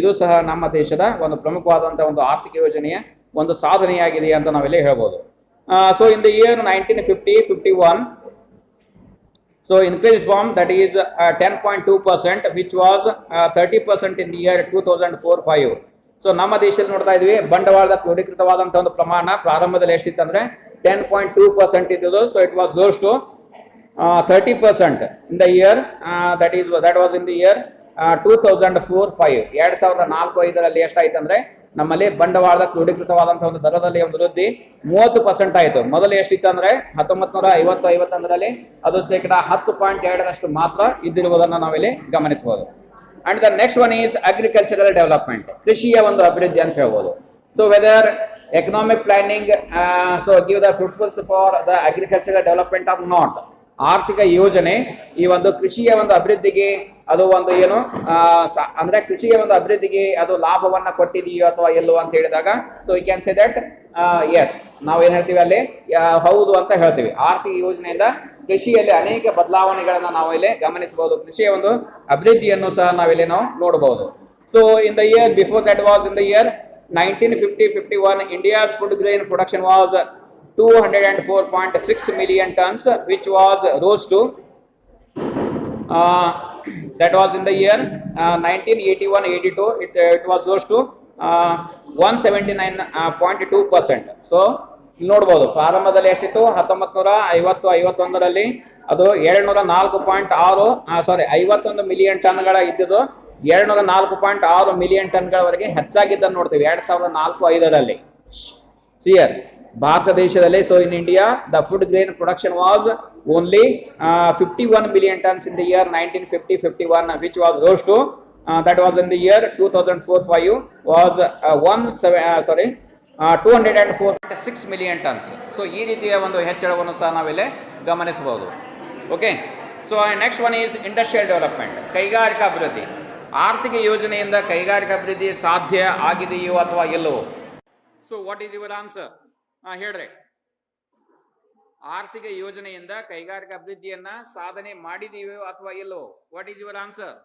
ಇದು ಸಹ ನಮ್ಮ ದೇಶದ ಒಂದು ಪ್ರಮುಖವಾದಂತಹ ಒಂದು ಆರ್ಥಿಕ ಯೋಜನೆಯ ಒಂದು ಸಾಧನೆಯಾಗಿದೆ ಅಂತ ನಾವಿಲ್ಲಿ ಹೇಳ್ಬೋದು. So in the year 1950-51, so increase from that is 10.2%, which was 30% in the year 2004-5. So ನಮ್ಮ ದೇಶದಲ್ಲಿ ನೋಡ್ತಾ ಇದ್ವಿ ಬಂಡವಾಳದ ಕ್ರೋಢೀಕೃತವಾದಂತಹ ಒಂದು ಪ್ರಮಾಣ ಪ್ರಾರಂಭದಲ್ಲಿ ಎಷ್ಟಿತ್ತಂದ್ರೆ 10.2% ಇದ್ದು. So it was rose to 30% in the year that was in the year 2004-5. 2004-5ರಲ್ಲಿ ಎಷ್ಟಾಯ್ತಂದ್ರೆ ನಮ್ಮಲ್ಲಿ ಬಂಡವಾಳದ ಕ್ರೋಢೀಕೃತವಾದಂತಹ ಒಂದು ದರದಲ್ಲಿ ಒಂದು ವೃದ್ಧಿ 30% ಆಯಿತು. ಮೊದಲು ಎಷ್ಟಿತ್ತು ಅಂದ್ರೆ 1950-51ರಲ್ಲಿ ಅದು 10.2% ಮಾತ್ರ ಇದ್ದಿರುವುದನ್ನು ನಾವಿಲ್ಲಿ ಗಮನಿಸಬಹುದು. And the next one is agricultural development, ಕೃಷಿಯ ಒಂದು ಅಭಿವೃದ್ಧಿ ಅಂತ ಹೇಳ್ಬೋದು. So whether economic planning so give the fruitfuls for the agricultural development or not. ಆರ್ಥಿಕ ಯೋಜನೆ ಈ ಒಂದು ಕೃಷಿಯ ಒಂದು ಅಭಿವೃದ್ಧಿಗೆ ಅದು ಒಂದು ಏನು ಅಂದ್ರೆ ಕೃಷಿಯ ಒಂದು ಅಭಿವೃದ್ಧಿಗೆ ಅದು ಲಾಭವನ್ನ ಕೊಟ್ಟಿದೆಯೋ ಅಥವಾ ಎಲ್ಲೋ ಅಂತ ಹೇಳಿದಾಗ, so we can say that yes, ನಾವು ಏನ್ ಹೇಳ್ತೀವಿ ಅಲ್ಲಿ ಹೌದು ಅಂತ ಹೇಳ್ತೀವಿ. ಆರ್ಥಿಕ ಯೋಜನೆಯಿಂದ ಕೃಷಿಯಲ್ಲಿ ಅನೇಕ ಬದಲಾವಣೆಗಳನ್ನ ನಾವು ಇಲ್ಲಿ ಗಮನಿಸಬಹುದು. ಕೃಷಿಯ ಒಂದು ಅಭಿವೃದ್ಧಿಯನ್ನು ಸಹ ನಾವಿಲ್ಲಿ ನಾವು ನೋಡಬಹುದು. So in the year before that was in the year 1950-51, India's food grain production was 204.6 million tons, which was rose to that was in the year 1981-82. It was rose to 179.2%. So ನೋಡ್ಬೋದು ಪ್ರಾರಂಭದಲ್ಲಿ ಎಷ್ಟಿತ್ತು 1950-51ರಲ್ಲಿ ಅದು 204.6 51 million ಟನ್ಗಳ ಇದ್ದಿದ್ದು 204.6 million ಟನ್ಗಳವರೆಗೆ ಹೆಚ್ಚಾಗಿದ್ದನ್ನು ನೋಡ್ತೀವಿ 2004-05ರಲ್ಲಿ. ಸಿಯರ್ ಭಾರತ ದೇಶದಲ್ಲಿ, so in India the food grain production was only 51 million tons in the year 1950-51, which was rose to that was in the year 2004-05 was 204.6 million tons. So ಈ ರೀತಿಯ ಒಂದು ಹೆಚ್ಚಳವನ್ನು ಸಹ ನಾವಿಲ್ಲಿ ಗಮನಿಸಬಹುದು. Okay, so next one is industrial development, ಕೈಗಾರಿಕಾ ಅಭಿವೃದ್ಧಿ. ಆರ್ಥಿಕ ಯೋಜನೆಯಿಂದ ಕೈಗಾರಿಕಾ ಅಭಿವೃದ್ಧಿ ಸಾಧ್ಯ ಆಗಿದೆಯೋ ಅಥವಾ ಇಲ್ಲವೋ? So what is your answer? ಹೇಳ್ರಿ. ಆರ್ಥಿಕ ಯೋಜನೆಯಿಂದ ಕೈಗಾರಿಕಾ ಅಭಿವೃದ್ಧಿಯನ್ನ ಸಾಧನೆ ಮಾಡಿದೆಯೋ ಅಥವಾ ಇಲ್ಲವೋ? What is your answer?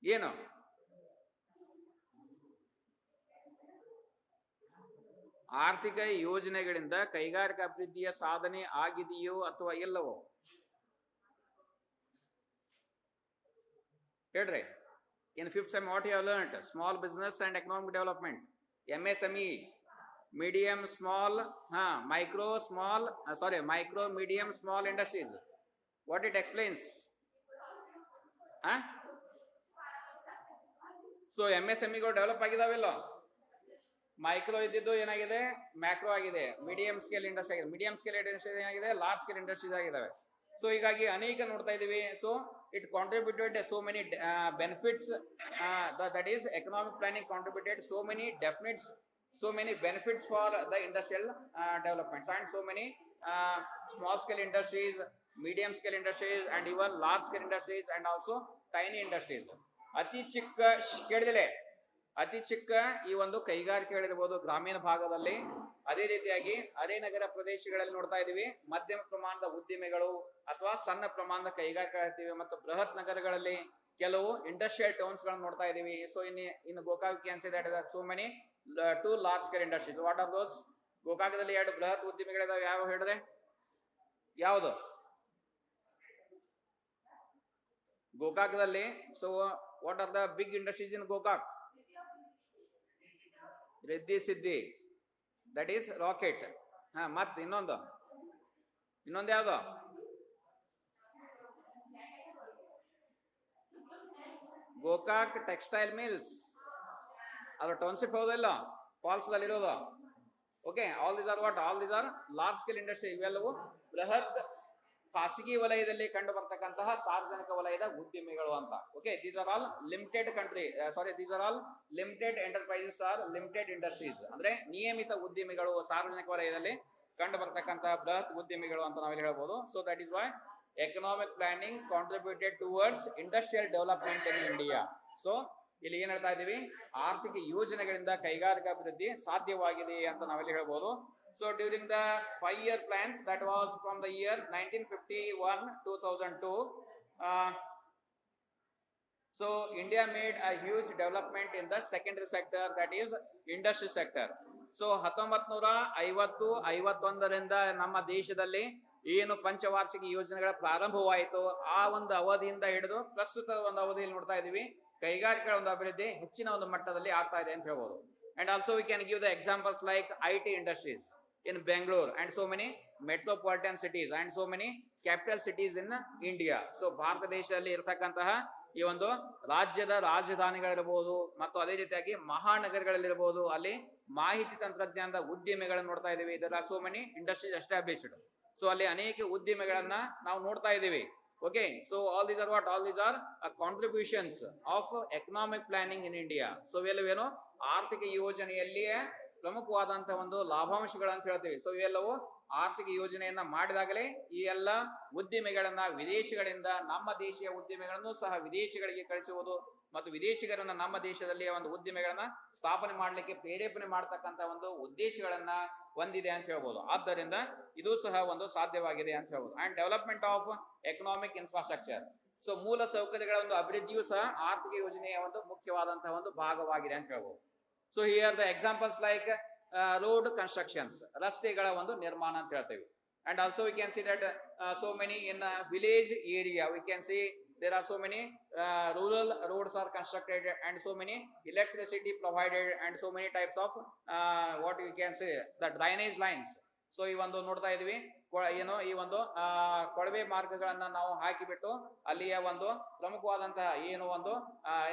ಏನು? ಆರ್ಥಿಕ ಯೋಜನೆಗಳಿಂದ ಕೈಗಾರಿಕಾ ಅಭಿವೃದ್ಧಿಯ ಸಾಧನೆ ಆಗಿದೆಯೋ ಅಥವಾ ಇಲ್ಲವೋ? ಹೇಳ್ರಿ. In fifth sem what you have learned? Small business and economic development, MSME, medium small, micro medium small industries. What it explains? So MSMEಗಳು ಡೆವಲಪ್ ಆಗಿದಾವೆಲ್ಲ. ಮೈಕ್ರೋ ಇದ್ದಿದ್ದು ಏನಾಗಿದೆ, ಮ್ಯಾಕ್ರೋ ಆಗಿದೆ. ಮೀಡಿಯಂ ಸ್ಕೇಲ್ ಇಂಡಸ್ಟ್ರಿ ಆಗಿದೆ. ಮೀಡಿಯಂ ಸ್ಕೇಲ್ ಇಂಡಸ್ಟ್ರಿ ಏನಾಗಿದೆ, large scale industries ಆಗಿದಾವೆ. So ಹೀಗಾಗಿ ಅನೇಕ ನೋಡ್ತಾ ಇದೀವಿ. So it contributed so many benefits, that is economic planning contributed so many benefits for the industrial developments, and so many small scale industries, medium scale industries, and even large scale industries, and also tiny industries. ಅತಿ ಚಿಕ್ಕ ಕೇಳಿದಿಲೆ, ಅತಿ ಚಿಕ್ಕ ಈ ಒಂದು ಕೈಗಾರಿಕೆಗಳಿರ್ಬೋದು ಗ್ರಾಮೀಣ ಭಾಗದಲ್ಲಿ. ಅದೇ ರೀತಿಯಾಗಿ ಅದೇ ನಗರ ಪ್ರದೇಶಗಳಲ್ಲಿ ನೋಡ್ತಾ ಇದೀವಿ ಮಧ್ಯಮ ಪ್ರಮಾಣದ ಉದ್ದಿಮೆಗಳು ಅಥವಾ ಸಣ್ಣ ಪ್ರಮಾಣದ ಕೈಗಾರಿಕೆಗಳಿರ್ತೀವಿ. ಮತ್ತು ಬೃಹತ್ ನಗರಗಳಲ್ಲಿ ಕೆಲವು ಇಂಡಸ್ಟ್ರಿಯಲ್ ಟೌನ್ಸ್ ಗಳನ್ನು ನೋಡ್ತಾ ಇದೀವಿ. ಸೊ ಇನ್ನು Gokak can say that so many to large scale industries. What are those? ಗೋಕಾಕದಲ್ಲಿ 2 ಬೃಹತ್ ಉದ್ದಿಮೆಗಳಿದಾವೆ. ಯಾವ ಹೇಳಿದ್ರೆ? ಯಾವುದು ಗೋಕಾಕದಲ್ಲಿ? So what are the big industries in Gokak? Riddhi Siddhi, that is rocket. ಮತ್ತೆ ಇನ್ನೊಂದು ಯಾವುದು? Gokak textile mills. ಅದು ಟೌನ್ಶಿಪ್ ಹೌದಲ್ಲ, ಫಾಲ್ಸ್ದಲ್ಲಿ ಇರೋದು. Okay, all these are large scale industry. ಇವೆಲ್ಲವೂ ಬೃಹತ್ ಖಾಸಗಿ ವಲಯದಲ್ಲಿ ಕಂಡು ಬರ್ತಕ್ಕಂತಹ ಸಾರ್ವಜನಿಕ ವಲಯದ ಉದ್ದಿಮೆಗಳು ಅಂತ. Okay, these are all limited enterprises are limited industries. ಅಂದ್ರೆ ನಿಯಮಿತ ಉದ್ದಿಮೆಗಳು, ಸಾರ್ವಜನಿಕ ವಲಯದಲ್ಲಿ ಕಂಡು ಬರ್ತಕ್ಕಂತಹ ಬೃಹತ್ ಉದ್ದಿಮೆಗಳು ಅಂತ ನಾವಿಲ್ಲಿ ಹೇಳ್ಬೋದು. So that is why economic planning contributed towards industrial development in India. So ಇಲ್ಲಿ ಏನ್ ಹೇಳ್ತಾ ಇದೀವಿ, ಆರ್ಥಿಕ ಯೋಜನೆಗಳಿಂದ ಕೈಗಾರಿಕಾ ಅಭಿವೃದ್ಧಿ ಸಾಧ್ಯವಾಗಿದೆ ಅಂತ ನಾವಿಲ್ಲಿ ಹೇಳ್ಬೋದು. So during the 5-year plans, that was from the year 1951-2002, so India made a huge development in the secondary sector, that is industry sector. So 1950-51ರಿಂದ ನಮ್ಮ ದೇಶದಲ್ಲಿ ಏನು ಪಂಚವಾರ್ಷಿಕ ಯೋಜನೆಗಳ ಪ್ರಾರಂಭವಾಯಿತು, ಆ ಒಂದು ಅವಧಿಯಿಂದ ಹಿಡಿದು ಪ್ರಸ್ತುತ ಒಂದು ಅವಧಿಯಲ್ಲಿ ನೋಡ್ತಾ ಇದೀವಿ ಕೈಗಾರಿಕೆಗಳ ಒಂದು ಅಭಿವೃದ್ಧಿ ಹೆಚ್ಚಿನ ಒಂದು ಮಟ್ಟದಲ್ಲಿ ಆಗ್ತಾ ಇದೆ ಅಂತ ಹೇಳ್ಬೋದು. And also we can give the examples like IT industries in Bangalore, and so many metropolitan cities, and so many capital cities in India. So Bharat ದೇಶದಲ್ಲಿ ಇರತಕ್ಕಂತಹ ಈ ಒಂದು ರಾಜ್ಯದ ರಾಜಧಾನಿಗಳಿರಬಹುದು ಮತ್ತು ಅದೇ ರೀತಿಯಾಗಿ ಮಹಾನಗರಗಳಿರಬಹುದು, ಅಲ್ಲಿ ಮಾಹಿತಿ ತಂತ್ರಜ್ಞಾನದ ಉದ್ದಿಮೆಗಳನ್ನು ನೋಡ್ತಾ ಇದೀವಿ. ಇದರ so many industries established. So ಅಲ್ಲಿ ಅನೇಕ ಉದ್ದಿಮೆಗಳನ್ನ ನಾವು ನೋಡ್ತಾ ಇದೀವಿ. Okay, so all these are contributions of economic planning in India. So ಇವೆಲ್ಲವೇನು ಆರ್ಥಿಕ ಯೋಜನೆಯಲ್ಲಿಯೇ ಪ್ರಮುಖವಾದಂತಹ ಒಂದು ಲಾಭಾಂಶಗಳು ಅಂತ ಹೇಳ್ತೀವಿ. ಸೊ ಇವೆಲ್ಲವೂ ಆರ್ಥಿಕ ಯೋಜನೆಯನ್ನ ಮಾಡಿದಾಗಲೇ ಈ ಎಲ್ಲ ಉದ್ದಿಮೆಗಳನ್ನ ವಿದೇಶಗಳಿಂದ ನಮ್ಮ ದೇಶೀಯ ಉದ್ದಿಮೆಗಳನ್ನು ಸಹ ವಿದೇಶಗಳಿಗೆ ಕಳಿಸುವುದು ಮತ್ತು ವಿದೇಶಿಗರನ್ನ ನಮ್ಮ ದೇಶದಲ್ಲಿ ಒಂದು ಉದ್ದಿಮೆಗಳನ್ನ ಸ್ಥಾಪನೆ ಮಾಡಲಿಕ್ಕೆ ಪ್ರೇರೇಪಣೆ ಮಾಡತಕ್ಕಂತ ಒಂದು ಉದ್ದೇಶಗಳನ್ನ ಹೊಂದಿದೆ ಅಂತ ಹೇಳ್ಬೋದು. ಆದ್ದರಿಂದ ಇದು ಸಹ ಒಂದು ಸಾಧ್ಯವಾಗಿದೆ ಅಂತ ಹೇಳ್ಬೋದು. And development of economic infrastructure. So ಮೂಲ ಸೌಕರ್ಯಗಳ ಒಂದು ಅಭಿವೃದ್ಧಿಯೂ ಸಹ ಆರ್ಥಿಕ ಯೋಜನೆಯ ಒಂದು ಮುಖ್ಯವಾದಂತಹ ಒಂದು ಭಾಗವಾಗಿದೆ ಅಂತ ಹೇಳ್ಬೋದು. So here the examples like road constructions, ರಸ್ತೆಗಳ ಒಂದು ನಿರ್ಮಾಣ ಅಂತ ಹೇಳ್ತೇವೆ. And also we can see that so many in village area we can C there are so many rural roads are constructed, and so many electricity provided, and so many types of what we can say the drainage lines so ಈ ಒಂದು ನೋಡ್ತಾ ಇದೀವಿ ಏನು ಈ ಒಂದು ಕೊಳವೆ ಮಾರ್ಗಗಳನ್ನ ನಾವು ಹಾಕಿಬಿಟ್ಟು ಅಲ್ಲಿಯ ಒಂದು ಪ್ರಮುಖವಾದಂತಹ ಏನು ಒಂದು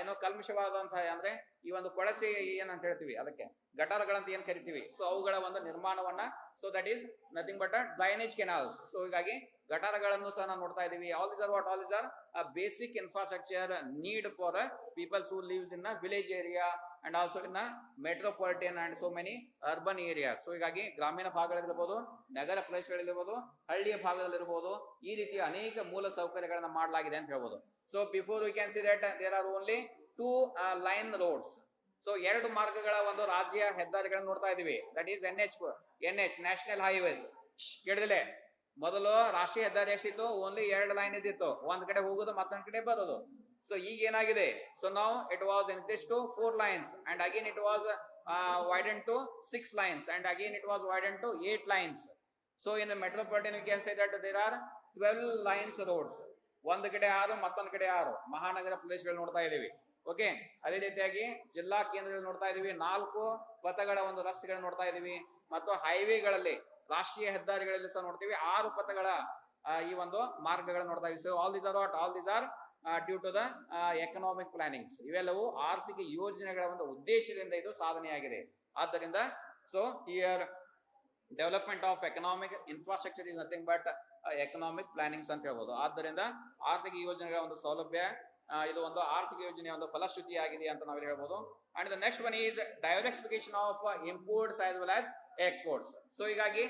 ಏನು ಕಲ್ಮಶವಾದಂತಹ ಅಂದ್ರೆ ಈ ಒಂದು ಕೊಳಚೆ ಏನಂತ ಹೇಳ್ತೀವಿ ಅದಕ್ಕೆ ಗಟಾರಗಳಂತ ಏನ್ ಕರಿತೀವಿ, ಸೊ ಅವುಗಳ ಒಂದು ನಿರ್ಮಾಣವನ್ನ, so that is nothing but drainage canals. So ಹೀಗಾಗಿ ಗಟಾರಗಳನ್ನು ಸಹ ನಾವು ನೋಡ್ತಾ ಇದೀವಿ. All these are what, all these are basic infrastructure need for peoples who lives in village area and also in metropolitan and so many urban areas. So ಹೀಗಾಗಿ ಗ್ರಾಮೀಣ ಭಾಗಗಳಿರ್ಬೋದು, ನಗರ ಪ್ರದೇಶಗಳಿರ್ಬೋದು, ಹಳ್ಳಿಯ ಭಾಗದಲ್ಲಿರ್ಬೋದು, ಈ ರೀತಿಯ ಅನೇಕ ಮೂಲ ಸೌಕರ್ಯಗಳನ್ನ ಮಾಡಲಾಗಿದೆ ಅಂತ ಹೇಳ್ಬೋದು. So before we can see that there are only 2 line roads. So 2 ಮಾರ್ಗಗಳ ಒಂದು ರಾಜ್ಯ ಹೆದ್ದಾರಿಗಳನ್ನು ನೋಡ್ತಾ ಇದೀವಿ. That is NH national highways. ಕೇಳಿದಿಲೆ, ಮೊದಲು ರಾಷ್ಟ್ರೀಯ ಹೆದ್ದಾರಿ ಎಷ್ಟಿತ್ತು? ಓನ್ಲಿ 2 ಲೈನ್ ಇದ್ದಿತ್ತು, ಒಂದ್ ಕಡೆ ಹೋಗೋದು ಮತ್ತೊಂದ್ ಕಡೆ ಬರೋದು. ಸೊ ಈಗ ಏನಾಗಿದೆ? ಸೊ ನಾವು it was increase to 4 lanes and again it was widened to 6 lines and again it was widened to 8 lines. So in the metropolitan we can say that there are 12 lines roads. ಒಂದ್ ಕಡೆ 6 ಮತ್ತೊಂದ್ ಕಡೆ 6 ಮಹಾನಗರ ಪ್ರದೇಶಗಳು ನೋಡ್ತಾ ಇದೀವಿ. Okay, ಅದೇ ರೀತಿಯಾಗಿ ಜಿಲ್ಲಾ ಕೇಂದ್ರಗಳು ನೋಡ್ತಾ ಇದೀವಿ, 4 ಪಥಗಳ ಒಂದು ರಸ್ತೆಗಳು ನೋಡ್ತಾ ಇದೀವಿ. ಮತ್ತು ಹೈವೇಗಳಲ್ಲಿ, ರಾಷ್ಟ್ರೀಯ ಹೆದ್ದಾರಿಗಳಲ್ಲಿ ಸಹ ನೋಡ್ತೀವಿ 6 ಪಥಗಳ ಈ ಒಂದು ಮಾರ್ಗಗಳನ್ನು ನೋಡ್ತಾ ಇದೀವಿ. So all these are what, all these are due to the economic plannings. ಇವೆಲ್ಲವೂ ಆರ್ಥಿಕ ಯೋಜನೆಗಳ ಒಂದು ಉದ್ದೇಶದಿಂದ ಇದು ಸಾಧನೆಯಾಗಿದೆ. ಆದ್ದರಿಂದ so here development of economic infrastructure is nothing but economic plannings ಅಂತ ಹೇಳ್ಬೋದು. ಆದ್ದರಿಂದ ಆರ್ಥಿಕ ಯೋಜನೆಗಳ ಒಂದು ಸೌಲಭ್ಯ, ಇದು ಒಂದು ಆರ್ಥಿಕ ಯೋಜನೆಯ ಒಂದು ಫಲಶ್ರುತಿಯಾಗಿದೆ ಅಂತ ನಾವು ಹೇಳ್ಬೋದು. And the next one is diversification of imports as well as exports. So ಹೀಗಾಗಿ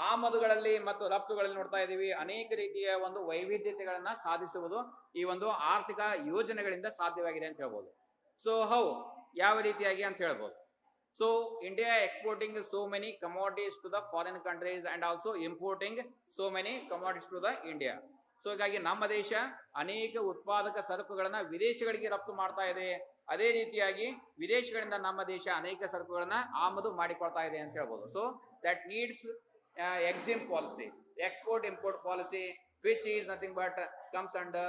ಆಮದುಗಳಲ್ಲಿ ಮತ್ತು ರಫ್ತುಗಳಲ್ಲಿ ನೋಡ್ತಾ ಇದೀವಿ ಅನೇಕ ರೀತಿಯ ಒಂದು ವೈವಿಧ್ಯತೆಗಳನ್ನ ಸಾಧಿಸುವುದು ಈ ಒಂದು ಆರ್ಥಿಕ ಯೋಜನೆಗಳಿಂದ ಸಾಧ್ಯವಾಗಿದೆ ಅಂತ ಹೇಳ್ಬೋದು. ಸೊ ಹೌ, ಯಾವ ರೀತಿಯಾಗಿ ಅಂತ ಹೇಳ್ಬೋದು. So India exporting so many commodities to the foreign countries and also importing so many commodities to the India. So ಹೀಗಾಗಿ ನಮ್ಮ ದೇಶ ಅನೇಕ ಉತ್ಪಾದಕ ಸರಕುಗಳನ್ನ ವಿದೇಶಗಳಿಗೆ ರಫ್ತು ಮಾಡ್ತಾ ಇದೆ. ಅದೇ ರೀತಿಯಾಗಿ ವಿದೇಶಗಳಿಂದ ನಮ್ಮ ದೇಶ ಅನೇಕ ಸರಕುಗಳನ್ನ ಆಮದು ಮಾಡಿಕೊಳ್ತಾ ಇದೆ ಅಂತ ಹೇಳ್ಬೋದು. So that needs EXIM policy, export import policy, which is nothing but comes under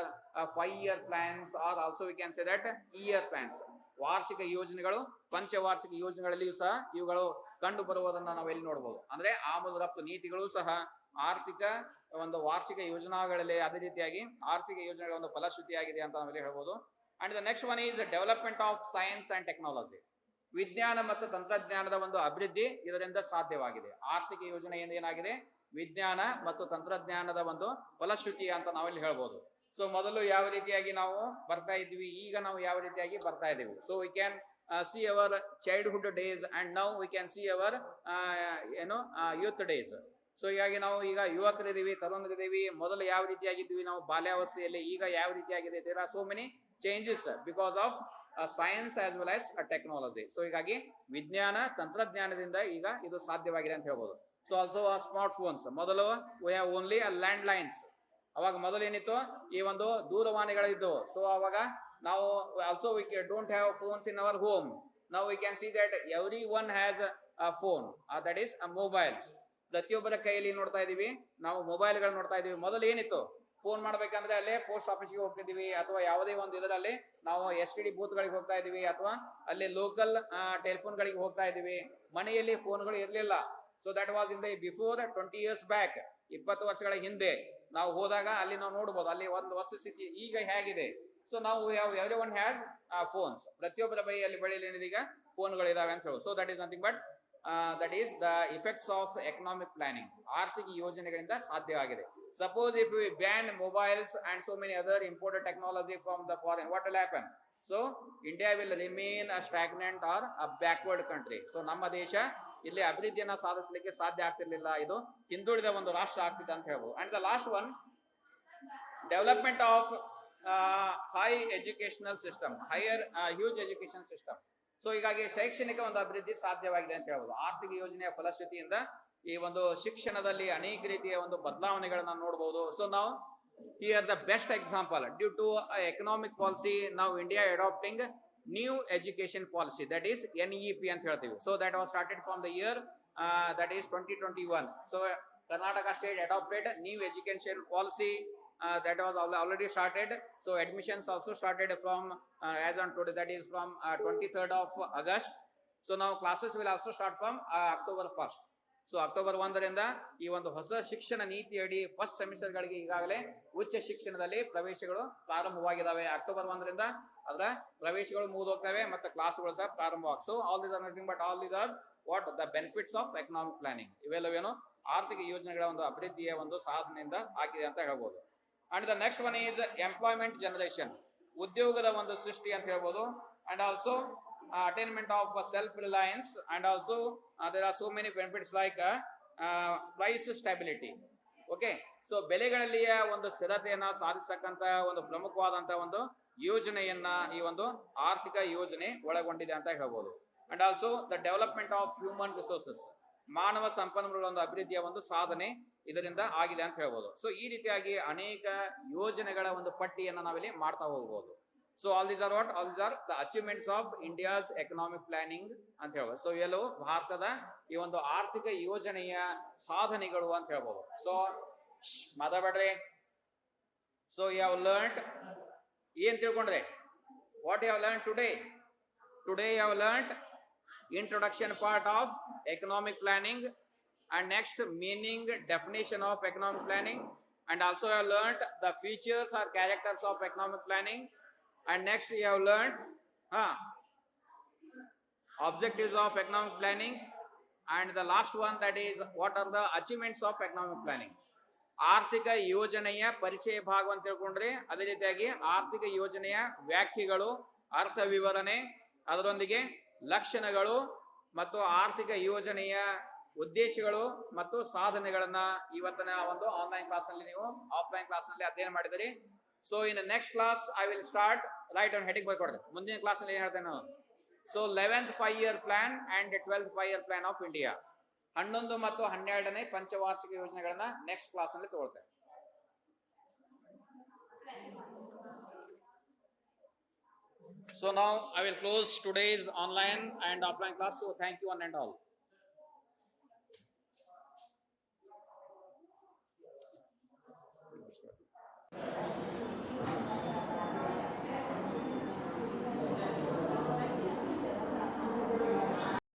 5-year plans or also we can say that year plans. ವಾರ್ಷಿಕ ಯೋಜನೆಗಳು, ಪಂಚವಾರ್ಷಿಕ ಯೋಜನೆಗಳಲ್ಲಿಯೂ ಸಹ ಇವುಗಳು ಕಂಡು ಬರುವುದನ್ನು ನಾವು ಎಲ್ಲಿ ನೋಡಬಹುದು. ಅಂದ್ರೆ ಆಮದು ರಫ್ತು ನೀತಿಗಳು ಸಹ ಆರ್ಥಿಕ ಒಂದು ವಾರ್ಷಿಕ ಯೋಜನೆಗಳಲ್ಲಿ ಅದೇ ರೀತಿಯಾಗಿ ಆರ್ಥಿಕ ಯೋಜನೆಗಳ ಒಂದು ಫಲಶ್ರುತಿಯಾಗಿದೆ ಅಂತ ನಾವಿಲ್ಲಿ ಹೇಳ್ಬೋದು. And the next one is development of science and technology. ವಿಜ್ಞಾನ ಮತ್ತು ತಂತ್ರಜ್ಞಾನದ ಒಂದು ಅಭಿವೃದ್ಧಿ ಇದರಿಂದ ಸಾಧ್ಯವಾಗಿದೆ. ಆರ್ಥಿಕ ಯೋಜನೆ ಏನಾಗಿದೆ? ವಿಜ್ಞಾನ ಮತ್ತು ತಂತ್ರಜ್ಞಾನದ ಒಂದು ಫಲಶ್ರುತಿ ಅಂತ ನಾವಿಲ್ಲಿ ಹೇಳ್ಬೋದು. ಸೊ ಮೊದಲು ಯಾವ ರೀತಿಯಾಗಿ ನಾವು ಬರ್ತಾ ಇದ್ವಿ, ಈಗ ನಾವು ಯಾವ ರೀತಿಯಾಗಿ ಬರ್ತಾ ಇದ್ದೀವಿ. So we can see our childhood days and now we can see our youth days. So ಹೀಗಾಗಿ ನಾವು ಈಗ ಯುವಕರಿದ್ದೀವಿ, ತರುಣರಿದ್ದೀವಿ. ಮೊದಲು ಯಾವ ರೀತಿಯಾಗಿದ್ವಿ ನಾವು ಬಾಲ್ಯಾವಸ್ಥೆಯಲ್ಲಿ, ಈಗ ಯಾವ ರೀತಿಯಾಗಿದೆ? There are so many changes because of science as well as technology. So ಹೀಗಾಗಿ ವಿಜ್ಞಾನ ತಂತ್ರಜ್ಞಾನದಿಂದ ಈಗ ಇದು ಸಾಧ್ಯವಾಗಿದೆ ಅಂತ ಹೇಳ್ಬೋದು. So also smart phones. ಮೊದಲು we have only land lines. ಅವಾಗ ಮೊದಲು ಏನಿತ್ತು? ಈ ಒಂದು ದೂರವಾಣಿಗಳಿದ್ದು. ಸೊ ಅವಾಗ ನಾವು also we don't have phones in our home. ನಾವು we can see that everyone has a phone, that is a mobile. ಪ್ರತಿಯೊಬ್ಬರ ಕೈಯಲ್ಲಿ ನೋಡ್ತಾ ಇದೀವಿ ನಾವು ಮೊಬೈಲ್ಗಳು ನೋಡ್ತಾ ಇದೀವಿ. ಮೊದಲು ಏನಿತ್ತು? ಫೋನ್ ಮಾಡ್ಬೇಕಂದ್ರೆ ಅಲ್ಲೇ ಪೋಸ್ಟ್ ಆಫೀಸ್ಗೆ ಹೋಗ್ತಿದೀವಿ, ಅಥವಾ ಯಾವುದೇ ಒಂದು ಇದರಲ್ಲಿ ನಾವು STD ಬೂತ್ಗಳಿಗೆ ಹೋಗ್ತಾ ಇದೀವಿ, ಅಥವಾ ಅಲ್ಲಿ ಲೋಕಲ್ ಟೆಲಿಫೋನ್ಗಳಿಗೆ ಹೋಗ್ತಾ ಇದೀವಿ. ಮನೆಯಲ್ಲಿ ಫೋನ್ಗಳು ಇರಲಿಲ್ಲ. So that was in the before 20 years back. 20 ವರ್ಷಗಳ ಹಿಂದೆ ನಾವು ಹೋದಾಗ ಅಲ್ಲಿ ನಾವು ನೋಡ್ಬೋದು ಅಲ್ಲಿ ಒಂದು ವಸ್ತುಸ್ಥಿತಿ. ಈಗ ಹೇಗಿದೆ? ಸೊ ನಾವು ಎವ್ರಿ ಒನ್ ಹ್ಯಾಸ್ ಫೋನ್ಸ್. ಪ್ರತಿಯೊಬ್ಬರ ಬಳಿಯಲ್ಲಿ ಏನಿದೆ? ಈಗ ಫೋನ್ಗಳು ಇದಾವೆ ಅಂತ ಹೇಳಿ. So that is nothing but that is the effects of economic planning. ಆರ್ಥಿಕ ಯೋಜನೆಗಳಿಂದ ಸಾಧ್ಯವಾಗಿದೆ. Suppose if we ban mobiles and so many other imported technology from the foreign, what will happen? So India will remain a stagnant or a backward country. So ನಮ್ಮ ದೇಶ ಇಲ್ಲಿ ಅಭಿವೃದ್ಧಿಯನ್ನ ಸಾಧಿಸಲಿಕ್ಕೆ ಸಾಧ್ಯ ಆಗ್ತಿರ್ಲಿಲ್ಲ, ಇದು ಹಿಂದುಳಿದ ಒಂದು ರಾಷ್ಟ್ರ ಆಗ್ತಿದೆ ಅಂತ ಹೇಳ್ಬೋದು. And the last one, development of high educational system, huge education system. So ಹೀಗಾಗಿ ಶೈಕ್ಷಣಿಕ ಒಂದು ಅಭಿವೃದ್ಧಿ ಸಾಧ್ಯವಾಗಿದೆ ಅಂತ ಹೇಳ್ಬೋದು. ಆರ್ಥಿಕ ಯೋಜನೆಯ ಫಲಶ್ರುತಿಯಿಂದ ಈ ಒಂದು ಶಿಕ್ಷಣದಲ್ಲಿ ಅನೇಕ ರೀತಿಯ ಒಂದು ಬದಲಾವಣೆಗಳನ್ನ ನೋಡಬಹುದು. ಸೊ ನಾವು hear the best example, due to economic policy ನಾವು India adapting new education policy, that is NEP ಅಂತ ಹೇಳ್ತೀವಿ. So that was started from the year that is 2021. So Karnataka state adopted new education policy that was already started. So admissions also started from as on today, that is from 23rd of August. So now classes will also start from October 1st. So October 1ರಿಂದ ಈ ಒಂದು ಹೊಸ ಶಿಕ್ಷಣ ನೀತಿಯಡಿ first ಸೆಮಿಸ್ಟರ್ಗಳಿಗೆ ಈಗಾಗಲೇ ಉಚ್ಚ ಶಿಕ್ಷಣದಲ್ಲಿ ಪ್ರವೇಶಗಳು ಪ್ರಾರಂಭವಾಗಿದ್ದಾವೆ. October 1ರಿಂದ ಅದರ ಪ್ರವೇಶಗಳು ಮುಗಿದೋಗ್ತವೆ ಮತ್ತು ಕ್ಲಾಸ್ಗಳು ಸಹ ಪ್ರಾರಂಭವಾಗ. So all these are nothing but all these are what the benefits of economic planning. ಇವೆಲ್ಲವೇನು ಆರ್ಥಿಕ ಯೋಜನೆಗಳ ಒಂದು ಅಭಿವೃದ್ಧಿಯ ಒಂದು ಸಾಧನೆಯಿಂದ ಆಗಿದೆ ಅಂತ ಹೇಳ್ಬೋದು. And the next one is employment generation, ಉದ್ಯೋಗದ ಒಂದು ಸೃಷ್ಟಿ ಅಂತ ಹೇಳ್ಬೋದು. And also attainment of self-reliance, and also there are so many benefits like price stability. Okay, so ಬೆಲೆಗಳಲ್ಲಿಯ ಒಂದು ಸ್ಥಿರತೆಯನ್ನ ಸಾಧಿಸತಕ್ಕಂತ ಒಂದು ಪ್ರಮುಖವಾದಂತಹ ಒಂದು ಯೋಜನೆಯನ್ನ ಈ ಒಂದು ಆರ್ಥಿಕ ಯೋಜನೆ ಒಳಗೊಂಡಿದೆ ಅಂತ ಹೇಳ್ಬೋದು. And also the development of human resources, ಮಾನವ ಸಂಪನ್ಮೂಲಗಳ ಒಂದು ಅಭಿವೃದ್ಧಿಯ ಒಂದು ಸಾಧನೆ ಇದರಿಂದ ಆಗಿದೆ ಅಂತ ಹೇಳ್ಬೋದು. ಸೊ ಈ ರೀತಿಯಾಗಿ ಅನೇಕ ಯೋಜನೆಗಳ ಒಂದು ಪಟ್ಟಿಯನ್ನು ನಾವಿಲ್ಲಿ ಮಾಡ್ತಾ ಹೋಗ್ಬೋದು. So all these are what? All these are the achievements of India's economic planning ಅಂತ ಹೇಳ್ಬೋದು. ಸೊ ಎಲ್ಲವೂ ಭಾರತದ ಈ ಒಂದು ಆರ್ಥಿಕ ಯೋಜನೆಯ ಸಾಧನೆಗಳು ಅಂತ ಹೇಳ್ಬೋದು. ಸೊ ಮಾತಾಡ್ಬೇಡ್ರಿ. ಸೊ ಯು ಹ್ಯಾವ್ ಲರ್ನ್ಡ್, ಏನ್ ತಿಳ್ಕೊಂಡ್ರೆ? What you have learned today? Today you have learned introduction part of economic planning, and next meaning, definition of economic planning, and also you have learned the features or characters of economic planning, and next you have learned objectives of economic planning, and the last one, that is what are the achievements of economic planning. ಆರ್ಥಿಕ ಯೋಜನೆಯ ಪರಿಚಯ ಭಾಗವನ್ನು ತಿಳ್ಕೊಂಡ್ರೆ, ಅದೇ ರೀತಿಯಾಗಿ ಆರ್ಥಿಕ ಯೋಜನೆಯ ವ್ಯಾಖ್ಯೆಗಳು, ಅರ್ಥ ವಿವರಣೆ, ಅದರೊಂದಿಗೆ ಲಕ್ಷಣಗಳು ಮತ್ತು ಆರ್ಥಿಕ ಯೋಜನೆಯ ಉದ್ದೇಶಗಳು ಮತ್ತು ಸಾಧನೆಗಳನ್ನ ಇವತ್ತಿನ ಒಂದು ಆನ್ಲೈನ್ ಕ್ಲಾಸ್ ನಲ್ಲಿ ನೀವು ಆಫ್ಲೈನ್ ಕ್ಲಾಸ್ ನಲ್ಲಿ ಅಧ್ಯಯನ ಮಾಡಿದಿರಿ. So in next class I will start right on heading ಬರ್ಕೊಡ್ತೇನೆ. ಮುಂದಿನ ಕ್ಲಾಸ್ ನಲ್ಲಿ ಏನ್ ಹೇಳ್ತೇನೆ ನಾನು? So 11th 5-year plan and 12th 5-year plan of India, 11 ಮತ್ತು 12ನೇ ಪಂಚವಾರ್ಷಿಕ ಯೋಜನೆಗಳನ್ನ ನೆಕ್ಸ್ಟ್ ಕ್ಲಾಸ್ ನಲ್ಲಿ ತಗೊಳ್ತೇನೆ. So now I will close today's online and offline class. So thank you one and all.